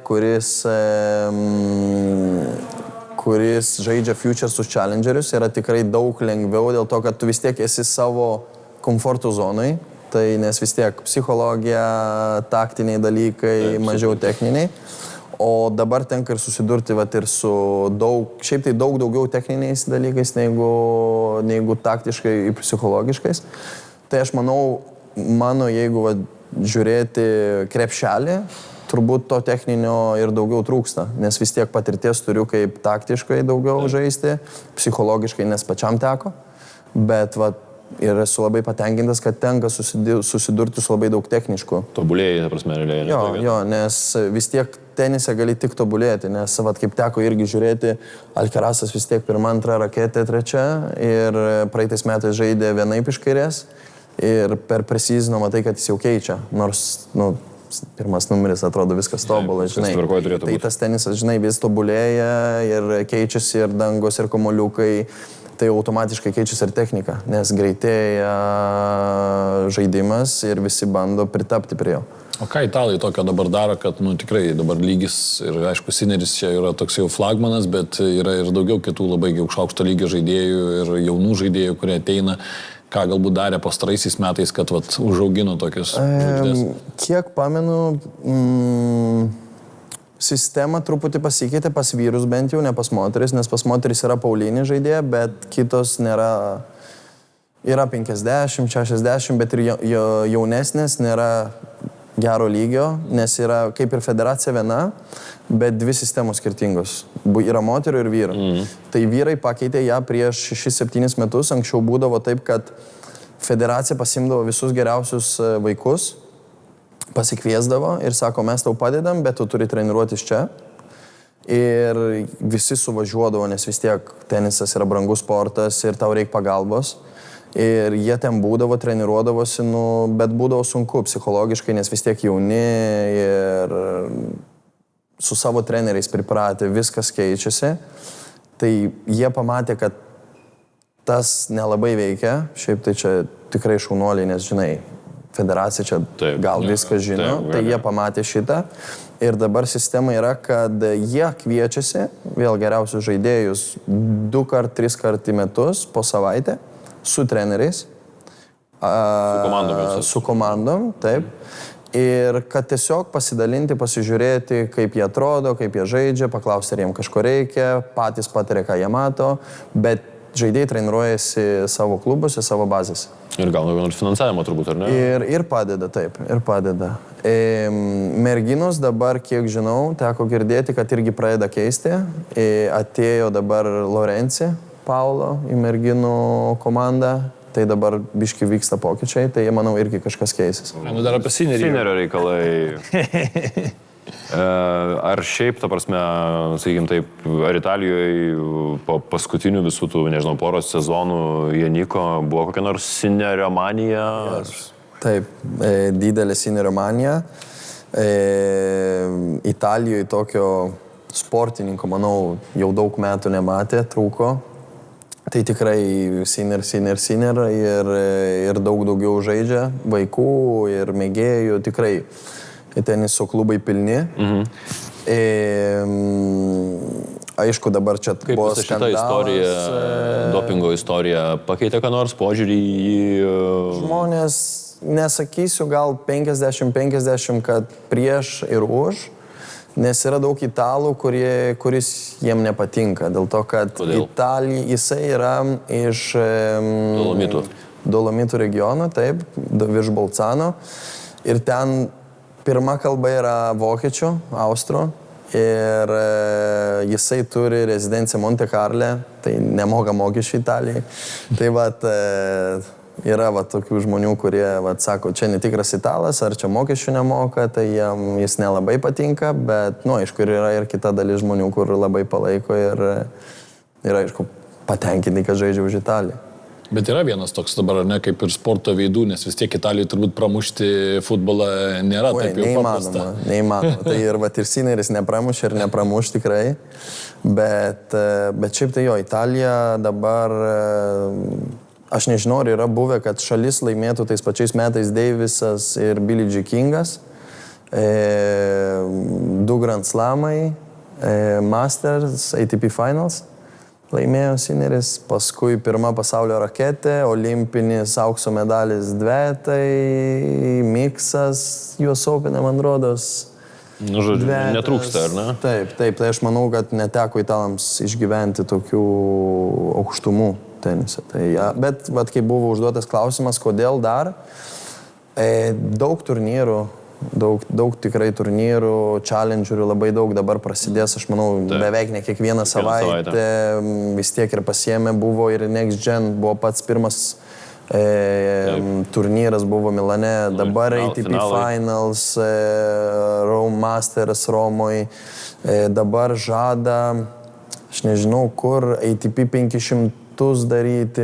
kuris žaidžia futuresus challengerius, yra tikrai daug lengviau dėl to, kad tu vis tiek esi savo komforto zonai. Tai nes vis tiek psichologija, taktiniai dalykai, mažiau techniniai. O dabar tenka ir susidurti ir su šiaip tai daug daugiau techniniais dalykais negu taktiškai ir psichologiškais. Tai aš manau, jeigu žiūrėti krepšelį, turbūt to techninio ir daugiau trūksta, nes vis tiek patirties turiu kaip taktiškai daugiau žaisti, psichologiškai nes pačiam teko, bet ir esu labai patenkintas, kad tenka susidurti su labai daug techniškų. Tobulėjai, ta prasme, realiai. Jo, nes vis tiek tenise gali tik tobulėti, nes kaip teko irgi žiūrėti, Alcarazas vis tiek 1-2 raketė 3 ir praeitais metais žaidė vienaip iš kairės ir per preseasoną matai, kad jis jau keičia, nors pirmas numeris, atrodo viskas tobulai, viskas žinai. tvarkoj turėtų Tai būt. tas tenisas, žinai, vis tobulėja ir keičiasi ir dangos, ir kamuoliukai. Tai automatiškai keičiasi ir technika, nes greitėja žaidimas ir visi bando pritapti prie jo. O ką italai tokio dabar daro, kad, nu, tikrai dabar lygis ir, aišku, Sineris čia yra toks jau flagmanas, bet yra ir daugiau kitų labai aukšto lygio žaidėjų ir jaunų žaidėjų, kurie ateina, ką galbūt darė pastaraisiais metais, kad vat, užaugino tokius žvaigždės. Kiek pamenu, sistema truputį pasikeitė pas vyrus bent jau, ne pas moteris, nes pas moteris yra Paulinė žaidėja, bet kitos nėra, yra 50, 60, bet ir jaunesnės nėra gero lygio, nes yra kaip ir federacija viena, bet dvi sistemos skirtingos. Yra moterų ir vyrų. Tai vyrai pakeitė ją prieš 6-7 metus, anksčiau būdavo taip, kad federacija pasimdavo visus geriausius vaikus, pasikviesdavo ir sako, mes tau padedam, bet tu turi treniruotis čia. Ir visi suvažiuodavo, nes vis tiek tenisas yra brangus sportas ir tau reikia pagalbos. Ir jie ten būdavo, treniruodavosi, bet būdavo sunku psichologiškai, nes vis tiek jauni ir su savo treneriais pripratę, viskas keičiasi. Tai jie pamatė, kad tas nelabai veikia, šiaip tai čia tikrai šaunuoliai, nes žinai, federacija čia gal viską žino, tai jie pamatė šitą ir dabar sistema yra, kad jie kviečiasi vėl geriausius žaidėjus 2-3 kartų į metus po savaitę su treneriais. Su komandom, taip. Ir kad tiesiog pasidalinti, pasižiūrėti, kaip jie atrodo, kaip jie žaidžia, paklausti, ar jiems kažko reikia, patys patarė, ką jie mato, bet žaidėjai treniruojasi savo klubuose, savo bazėse. Ir gauna nors finansavimą turbūt, ar ne? Ir padeda, taip, ir padeda. Merginos dabar, kiek žinau, teko girdėti, kad irgi pradeda keisti. Atėjo dabar Lorenci Paulo į merginų komandą. Tai dabar biški vyksta pokyčiai, tai manau irgi kažkas keisis. Nu, dar apie Sinerį. Sinerio reikalai. Ar šiaip, ta prasme, sakykim taip, ar Italijoje po paskutinių visų tų, nežinau, poros sezonų Janiko buvo kokia nors Sinerio manija? Taip, didelė Sinerio manija. Italijoje tokio sportininko, manau, jau daug metų nematė, trūko. Tai tikrai Siner ir daug daugiau žaidžia, vaikų ir mėgėjų, tikrai. Teniso klubai pilni. Aišku, dabar čia kaip buvo visa šita skandalas. Istorija, dopingo istorija pakeitė ką nors požiūrį į... Žmonės, nesakysiu, gal 50-50, kad prieš ir už, nes yra daug italų, kuris jiem nepatinka, dėl to, kad jisai yra iš Dolomitų regiono, taip, virš Bolcano, ir ten pirma kalba yra vokiečių, austrų, ir jisai turi rezidenciją Monte Carle, tai nemoka mokesčių Italijai. Tai vat, yra vat, tokių žmonių, kurie vat, sako, čia netikras italas, ar čia mokesčių nemoka, tai jis nelabai patinka, bet, nu, aišku, yra ir kita dalis žmonių, kur labai palaiko ir aišku, patenkinti, kad žaidžia už Italiją. Bet yra vienas toks dabar, ne, kaip ir sporto veidų, nes vis tiek Italijoje turbūt pramušti futbolą nėra taip jau paprasta. Neįmanoma. Tai ir Sineris nepramušė ir nepramuš tikrai. Bet šiaip tai jo, Italija dabar, aš nežinau, ar yra buvę, kad šalis laimėtų tais pačiais metais Davisas ir Billie Jean Kingas. 2 Grand Slamai, Masters, ATP Finals. Laimėjo Sineris, paskui pirma pasaulio raketė, olimpinis aukso medalis dvejetai, miksas, US Open, man rodos. Nu, žodžiu, netrūksta, ar ne? Taip, tai aš manau, kad neteko italams išgyventi tokių aukštumų tenise. Tai, ja. Bet kai buvo užduotas klausimas, kodėl dar, daug turnyrų, daug tikrai turnyrų, challengerių labai daug dabar prasidės, aš manau, beveik ne kiekvieną savaitę vis tiek ir pasiėmė, buvo ir Next Gen, buvo pats pirmas turnyras buvo Milane, dabar ATP Finals, Rome Masters Romoje, dabar žada, aš nežinau kur, ATP 500 šimtus daryti,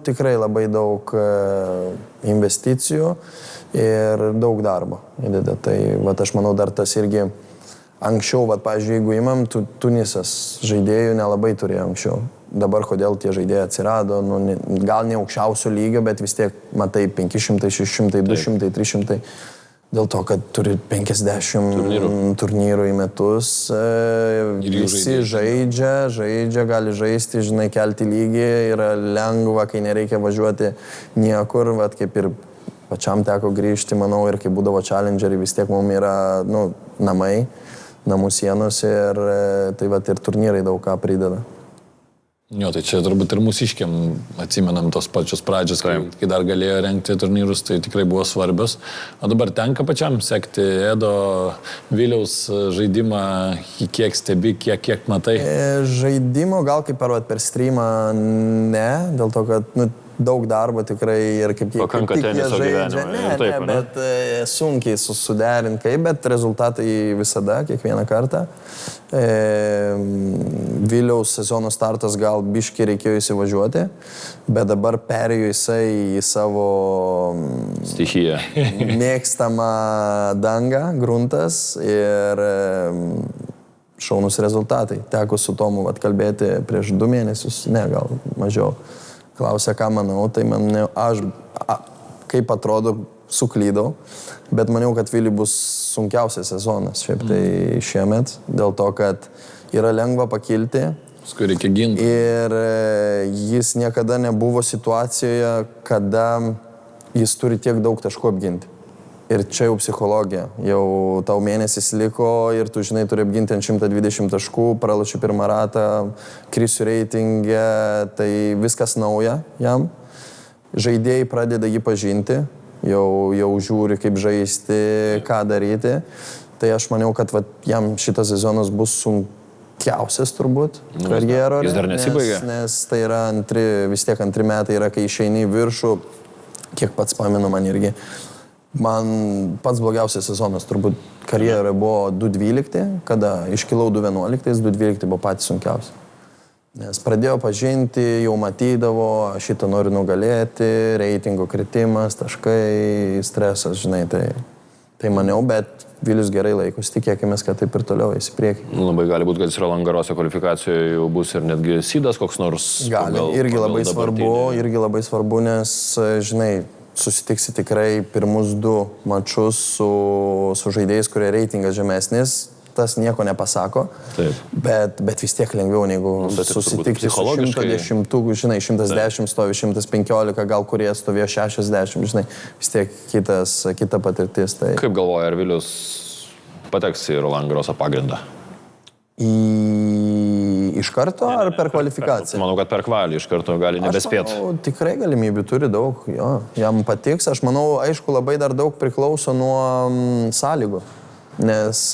tikrai labai daug investicijų ir daug darbo įdeda. Tai aš manau dar tas irgi anksčiau, pavyzdžiui, jeigu imam, Tunisas žaidėjų nelabai turėjo anksčiau. Dabar kodėl tie žaidėjai atsirado, gal ne aukščiausio lygio, bet vis tiek matai 500, 600, 200, 300. Dėl to, kad turi 50 turnyrų į metus, visi žaidžia, gali žaisti, žinai, kelti lygį, yra lengva, kai nereikia važiuoti niekur, kaip ir pačiam teko grįžti, manau, ir kai būdavo challengeriai, vis tiek mums yra, namai, namų sienos ir tai ir turnyrai daug ką prideda. Jo, tai čia turbūt ir mūsiškiam atsimenam tos pačios pradžios, kai dar galėjo rengti turnyrus, tai tikrai buvo svarbios. O dabar tenka pačiam sekti Edo Viliaus žaidimą, kiek stebi, kiek matai? Žaidimo gal kaip per streamą ne, dėl to, kad daug darbo tikrai ir kaip pakanka teniso gyvenime. Bet sunkiai suderinti, bet rezultatai visada, kiekvieną kartą. Viliaus sezono startas gal biškį reikėjo įsivažiuoti, bet dabar perėjo jisai į savo stichiją. Mėgstamą dangą, gruntas ir šaunus rezultatai. Teko su Tomu kalbėti prieš 2 mėnesius, ne, gal mažiau. Klausė, ką manau, tai aš kaip atrodo suklydau, bet maniau, kad Viliui bus sunkiausias sezonas šiaip tai šiemet, dėl to, kad yra lengva pakilti. Paskui reikia ginti. Ir jis niekada nebuvo situacijoje, kada jis turi tiek daug taškų apginti. Ir čia jau psichologija. Jau tau mėnesis liko ir tu, žinai, turi apginti ant 120 taškų, pralašiu pirmą ratą, krisiu reitingę, tai viskas nauja jam. Žaidėjai pradeda jį pažinti, jau žiūri, kaip žaisti, ką daryti. Tai aš maniau, kad jam šitas sezonas bus sunkiausias turbūt karjeroje. Jis dar nesibaigė. Nes tai yra vis tiek antri metai yra, kai išeini į viršų, kiek pats pamenu man irgi. Man pats blogiausias sezonas turbūt karjeroje buvo 2.12, kada iškilau 2.11, 2.12 buvo patys sunkiausi. Nes pradėjo pažinti, jau matydavo, šitą noriu nugalėti, reitingo kritimas, taškai, stresas, žinai, tai maniau, bet Vilius gerai laikosi, tikėkime, kad taip ir toliau eis į priekį. Labai gali būti, kad jis Roland Garros'o kvalifikacijoje jau bus ir netgi sydas koks nors. Gali, irgi labai svarbu, nes, žinai, susitiksi tikrai pirmus 2 mačus su žaidėjais, kurie reitingas žemesnis, tas nieko nepasako, bet vis tiek lengviau negu susitikti su 110, žinai, 110 stovi 115, gal kurie stovėjo 60, žinai, vis tiek kita patirtis. Tai... Kaip galvoja, ar Vilius pateks į Roland Garros'o pagrindą? Iš karto ar per kvalifikaciją? Manau, kad per kvalį iš karto gali nebespėti. Aš manau, tikrai galimybių turi daug, jo, jam patiks. Aš manau, aišku, labai dar daug priklauso nuo sąlygų. Nes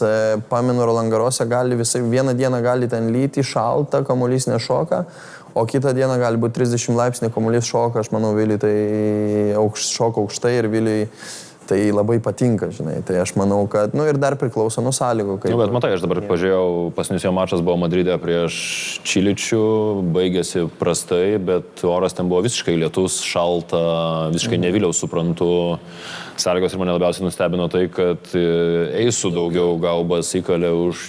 pamenu, Roland Garros'e gali vieną dieną gali ten lyti, šalta, kamuolys nešoka, o kitą dieną gali būti 30 laipsnių, kamuolys šoka. Aš manau, Viliui tai šoka aukštai ir Viliui tai labai patinka, žinai. Tai aš manau, kad, ir dar priklauso nuo sąlygų. Bet matai, aš dabar pažiūrėjau, paskutinis jo mačas buvo Madride prieš Čiličių, baigėsi prastai, bet oras ten buvo visiškai lietus, šalta, visiškai ne Viliaus, suprantu. Sąlygos ir mane labiausiai nustebino tai, kad Eisų daugiau Gaubas įkalė už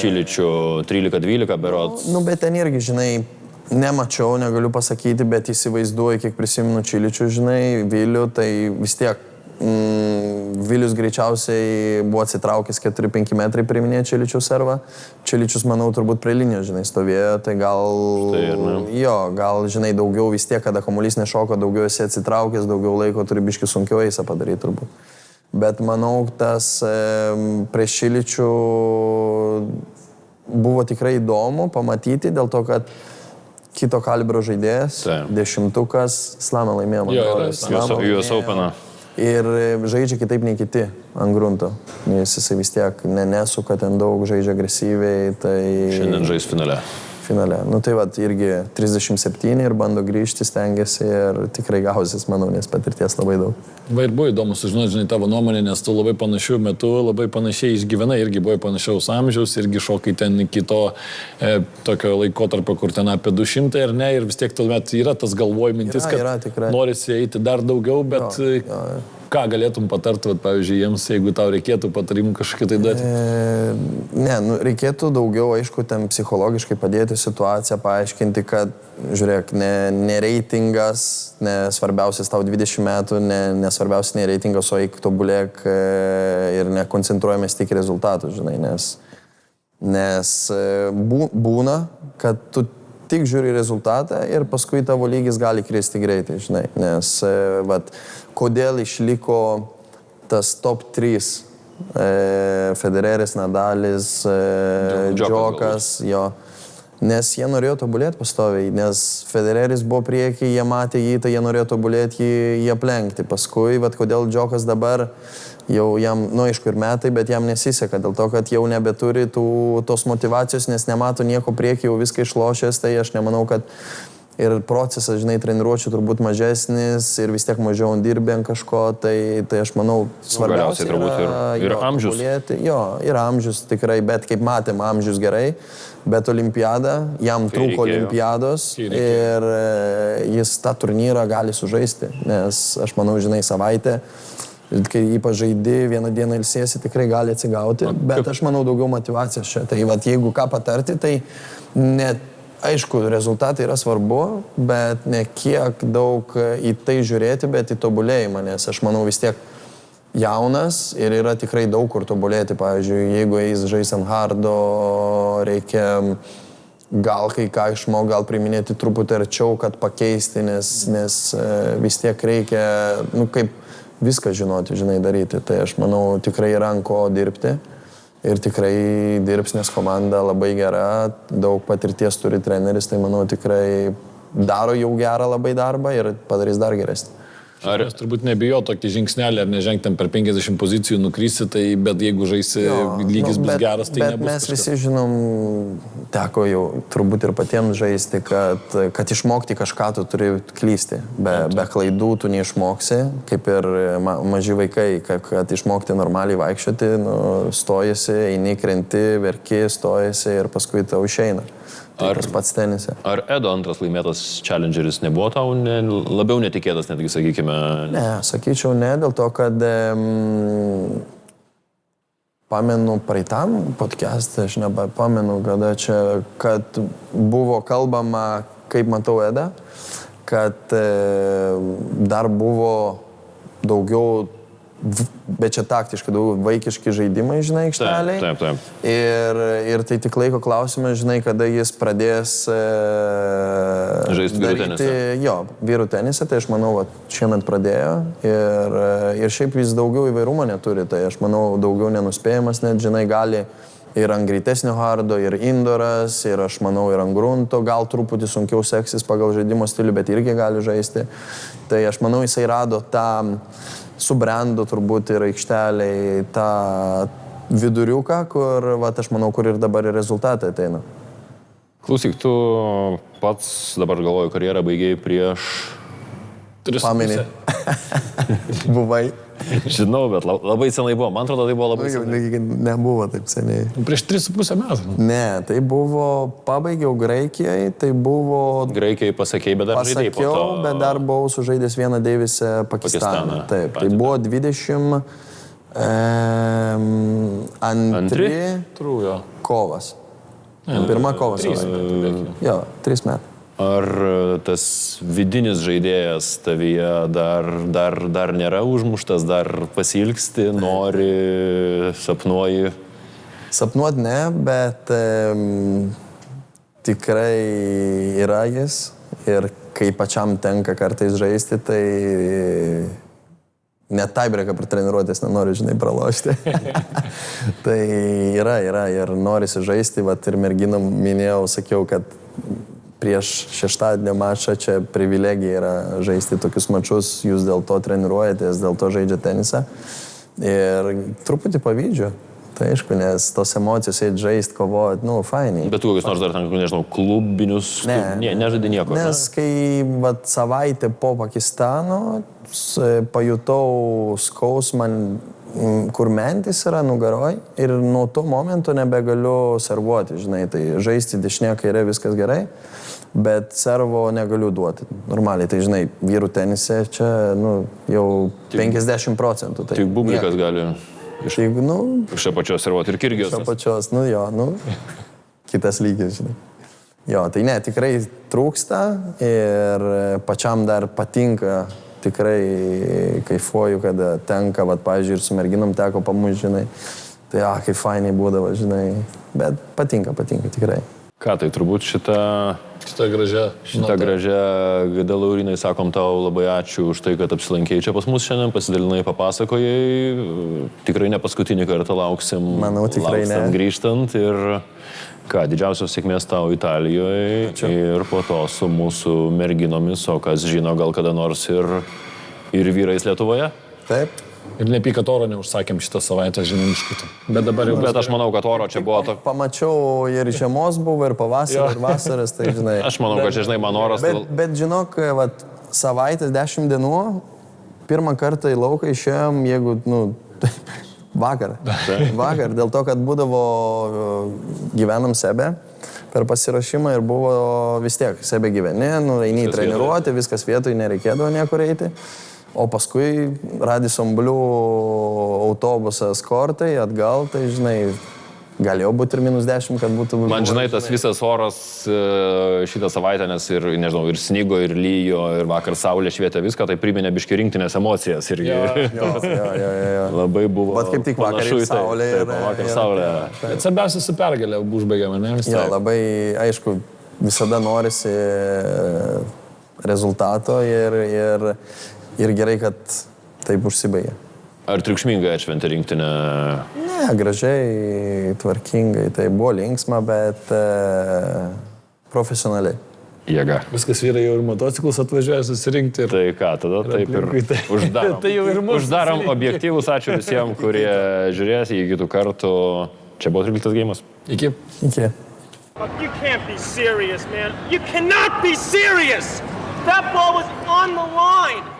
Čiličių 13-12 berods. Bet ten irgi, žinai, nemačiau, negaliu pasakyti, bet įsivaizduoju, kiek prisimenu Čiličių, žinai, Vilių, tai vis tiek Vilius greičiausiai buvo atsitraukęs 4-5 metrai priiminėję Čiličių servą. Čiličius, manau, turbūt prie linijos, žinai, stovėjo, tai gal, žinai, daugiau vis tiek, kada kamuolys nešoko, daugiau esi atsitraukęs, daugiau laiko turi biškį sunkiau eisą padaryti turbūt. Bet manau, tas prieš Čiličių buvo tikrai įdomu pamatyti, dėl to, kad kito kalibro žaidėjas, 10-ukas, Slamą laimėjo, man US Openą. Ir žaidžia kitaip nei kiti ant grunto. Jisai vis tiek nesuka ten daug, žaidžia agresyviai. Tai... Šiandien žais finale. finale. Nu tai va, irgi 37 ir bando grįžti, stengiasi ir tikrai gausis, manau, nes patirties labai daug. Va ir buvo įdomu sužinoti, žinai, tavo nuomonę, nes tu labai panašių metų, labai panašiai išgyvenai, irgi buvo panašiaus amžiaus, irgi šokai ten iki to tokio laikotarpio, kur ten apie 200 ar ne, ir vis tiek tuomet yra tas galvoj mintis, kad norisi eiti dar daugiau, bet ką galėtum patarti, pavyzdžiui, jiems, jeigu tau reikėtų patarimų kažkokį tai duoti? Ne, nu, reikėtų daugiau, aišku, ten psichologiškai padėti situaciją, paaiškinti, kad, žiūrėk, ne reitingas, ne svarbiausias tau 20 metų, ne svarbiausias ne reitingas, o eik tobulėk ir nekoncentruojamės tik rezultatų, žinai, nes būna, kad tu tik žiūri rezultatą ir paskui tavo lygis gali kristi greitai, žinai, nes vat, kodėl išliko tas top 3 Federeris, Nadalis, Džokas, jo, nes jie norėjo tobulėti pastoviai, nes Federeris buvo priekį, jie matė jį, tai jie norėjo tobulėti, jį aplenkti, paskui, vat, kodėl Džokas dabar jau jam, nu aišku ir metai, bet jam nesiseka, dėl to, kad jau nebeturi tos motivacijos, nes nemato nieko priekį, jau viską išlošęs, tai aš nemanau, kad ir procesas, žinai, treniruočių turbūt mažesnis ir vis tiek mažiau dirbė ant kažko, tai aš manau, svarbiausia turbūt ir amžius. Tobulėti. Jo, ir amžius tikrai, bet kaip matėm, amžius gerai, bet olimpiada, jam trūko olimpiados ir jis tą turnyrą gali sužaisti, nes aš manau, žinai, savaitę, kai ypač žaidi, vieną dieną ilsėsi, tikrai gali atsigauti, bet aš manau daugiau motyvacijos čia. Tai vat, jeigu ką patarti, tai net, aišku, rezultatai yra svarbu, bet ne kiek daug į tai žiūrėti, bet į tobulėjimą, nes aš manau vis tiek jaunas ir yra tikrai daug kur tobulėti. Pavyzdžiui, jeigu eis žais ant hardo, reikia gal kai ką išmok, gal priminėti truputį arčiau, kad pakeisti, nes vis tiek reikia, nu kaip viską žinoti, žinai, daryti. Tai aš manau, tikrai yra ant ko dirbti ir tikrai dirbs, nes komanda labai gera, daug patirties turi treneris, tai manau tikrai daro jau gerą labai darbą ir padarys dar geresnį. Ar jūs turbūt nebijo tokį žingsnelį, ar nežengtam per 50 pozicijų nukrysi, tai bet jeigu žaisi lygis bus geras, tai nebus. Bet mes visi žinom, teko jau turbūt ir patiems žaisti, kad išmokti kažką tu turi klysti. Be klaidų tu neišmoksi, kaip ir maži vaikai, kad išmokti normaliai vaikščioti, stojasi, eini, krenti, verki, stojasi ir paskui tau išeina. Tai tas pats tenise. Ar Edo antras laimėtas challengeris nebuvo tau labiau netikėtas, netgi, sakykime? Ne, sakyčiau ne, dėl to, kad pamenu praeitam podcast'e, aš nepamenu, kada čia, kad buvo kalbama, kaip matau Edą, kad dar buvo daugiau, bet čia taktiškai daug vaikiški žaidimai, žinai, aikšteliai. Taip. Ir tai tik laiko klausimas, žinai, kada jis pradės žaisti vyrų tenisą. Jo, vyrų tenisą, tai aš manau, šiemet pradėjo ir šiaip jis daugiau įvairumo neturi, tai aš manau, daugiau nenuspėjimas, net, žinai, gali ir ant greitesnio hardo, ir indoras, ir aš manau, ir ant grunto, gal truputį sunkiau seksis pagal žaidimo stilių, bet irgi gali žaisti. Tai aš manau, jisai rado tą subrendo turbūt ir aikšteliai tą viduriuką, kur, aš manau, kur ir dabar rezultatai ateina. Klausyk, tu pats dabar galvoju, karjerą baigėjai prieš... Pamenį. Buvai. Žinau, bet labai senai buvo. Man atrodo, tai buvo labai senai. Nebuvo taip seniai. Prieš 3,5 metų. Ne, tai buvo, pabaigiau Graikijai, tai buvo... Graikijai pasakėjai, bet dar žaidėjai po to. Pasakiau, bet dar buvau sužaidęs vieną Deivise Pakistaną. Taip, tai buvo 22 kovas. Pirma kovas. Jo, 3 metai. Ar tas vidinis žaidėjas tavyje dar nėra užmuštas, dar pasilgsti, nori, sapnuoji? Sapnuot ne, bet tikrai yra jis ir kai pačiam tenka kartais žaisti, tai net taibreką per treniruotės nenoriu, žinai, pralošti. Tai yra ir norisi žaisti, ir merginom minėjau, sakiau, kad prieš šeštadienio mačą čia privilegija yra žaisti tokius mačus, jūs dėl to treniruojatės, dėl to žaidžia tenisą. Ir truputį pavydžiu. Tai aišku, nes tos emocijos eit žaist, kovot, nu, fainai. Bet tu kokius nors dar ten, nežinau, klubinius, nežaidai nieko. Nes kai vat, savaitę po Pakistano pajutau skausmą, kur mentis yra nugaroj ir nuo to momento nebegaliu servuoti, žinai, tai žaisti dešinė kairė viskas gerai, bet servo negaliu duoti normaliai, tai žinai, vyrų tenise čia, nu, jau 50%. Tai tik bublikas gali iš šio pačios servuoti ir Kirgijos. Šio pačios, nu jo, nu, kitas lygis, žinai. Jo, tai ne, tikrai trūksta ir pačiam dar patinka, tikrai kaifuoju, kada tenka, vat, pavyzdžiui, ir su merginom teko pamušti, žinai. Tai, kaip fainai būdavo, žinai, bet patinka, tikrai. Ką tai turbūt Šitą gražią Gada Laurinai, sakom tau labai ačiū už tai, kad apsilankėjai čia pas mus šiandien, pasidalinai, papasakojai. Tikrai ne paskutinį kartą lauksim. Manau, tikrai ne. Grįžtant ir ką, didžiausios sėkmės tau Italijoje. Ačiū. Ir po to su mūsų merginomis, o kas žino, gal kada nors ir vyrais Lietuvoje. Taip. Ir nepyk, kad oro neužsakėm šitą savaitę, žinom, iš kitų. Bet aš manau, kad oro čia buvo to... Pamačiau ir žiemos buvo, ir pavasaris, ir vasaras, tai žinai. Aš manau, kad čia, žinai, man oras... Bet žinok, vat, savaitės 10 dienų, pirmą kartą į lauką išėjom, jeigu, nu, vakar. Vakar, dėl to, kad būdavo, gyvenam Sebe per pasirašymą ir buvo vis tiek, Sebe gyveni, nu, eini treniruoti, viskas vietoj, nereikėdavo niekur eiti. O paskui Radisson Blu autobusas kortai, atgal, tai žinai, galėjo būti ir -10, kad būtų... Man žinai, tas visas oras šitą savaitę, nes ir, nežinau, ir snygo, ir lyjo, ir vakar saulė švietė viską, tai priminė biški rinktinės emocijas. Ir jo. Labai buvo... Bet kaip tik vakar ir saulė. Vakar saulė. Bet svarbiausia su pergalė užbaigėme, ne? Jo, labai, aišku, visada norisi rezultato ir gerai, kad taip užsibaigė. Ar triukšmingai atšventė rinktinę? Ne, gražiai, tvarkingai. Tai buvo linksma, bet profesionaliai. Jėga. Viskas vyrai jau ir motociklus atvažiuoja susirinkti. Tai ką, tada taip ir uždarom. Tai jau ir mūsų. Uždarom objektyvus, ačiū visiems, kurie žiūrės, iki kitų kartų. Čia buvo 13 geimas. Iki. Iki. You can't be serious, man. You cannot be serious! That ball was on the line!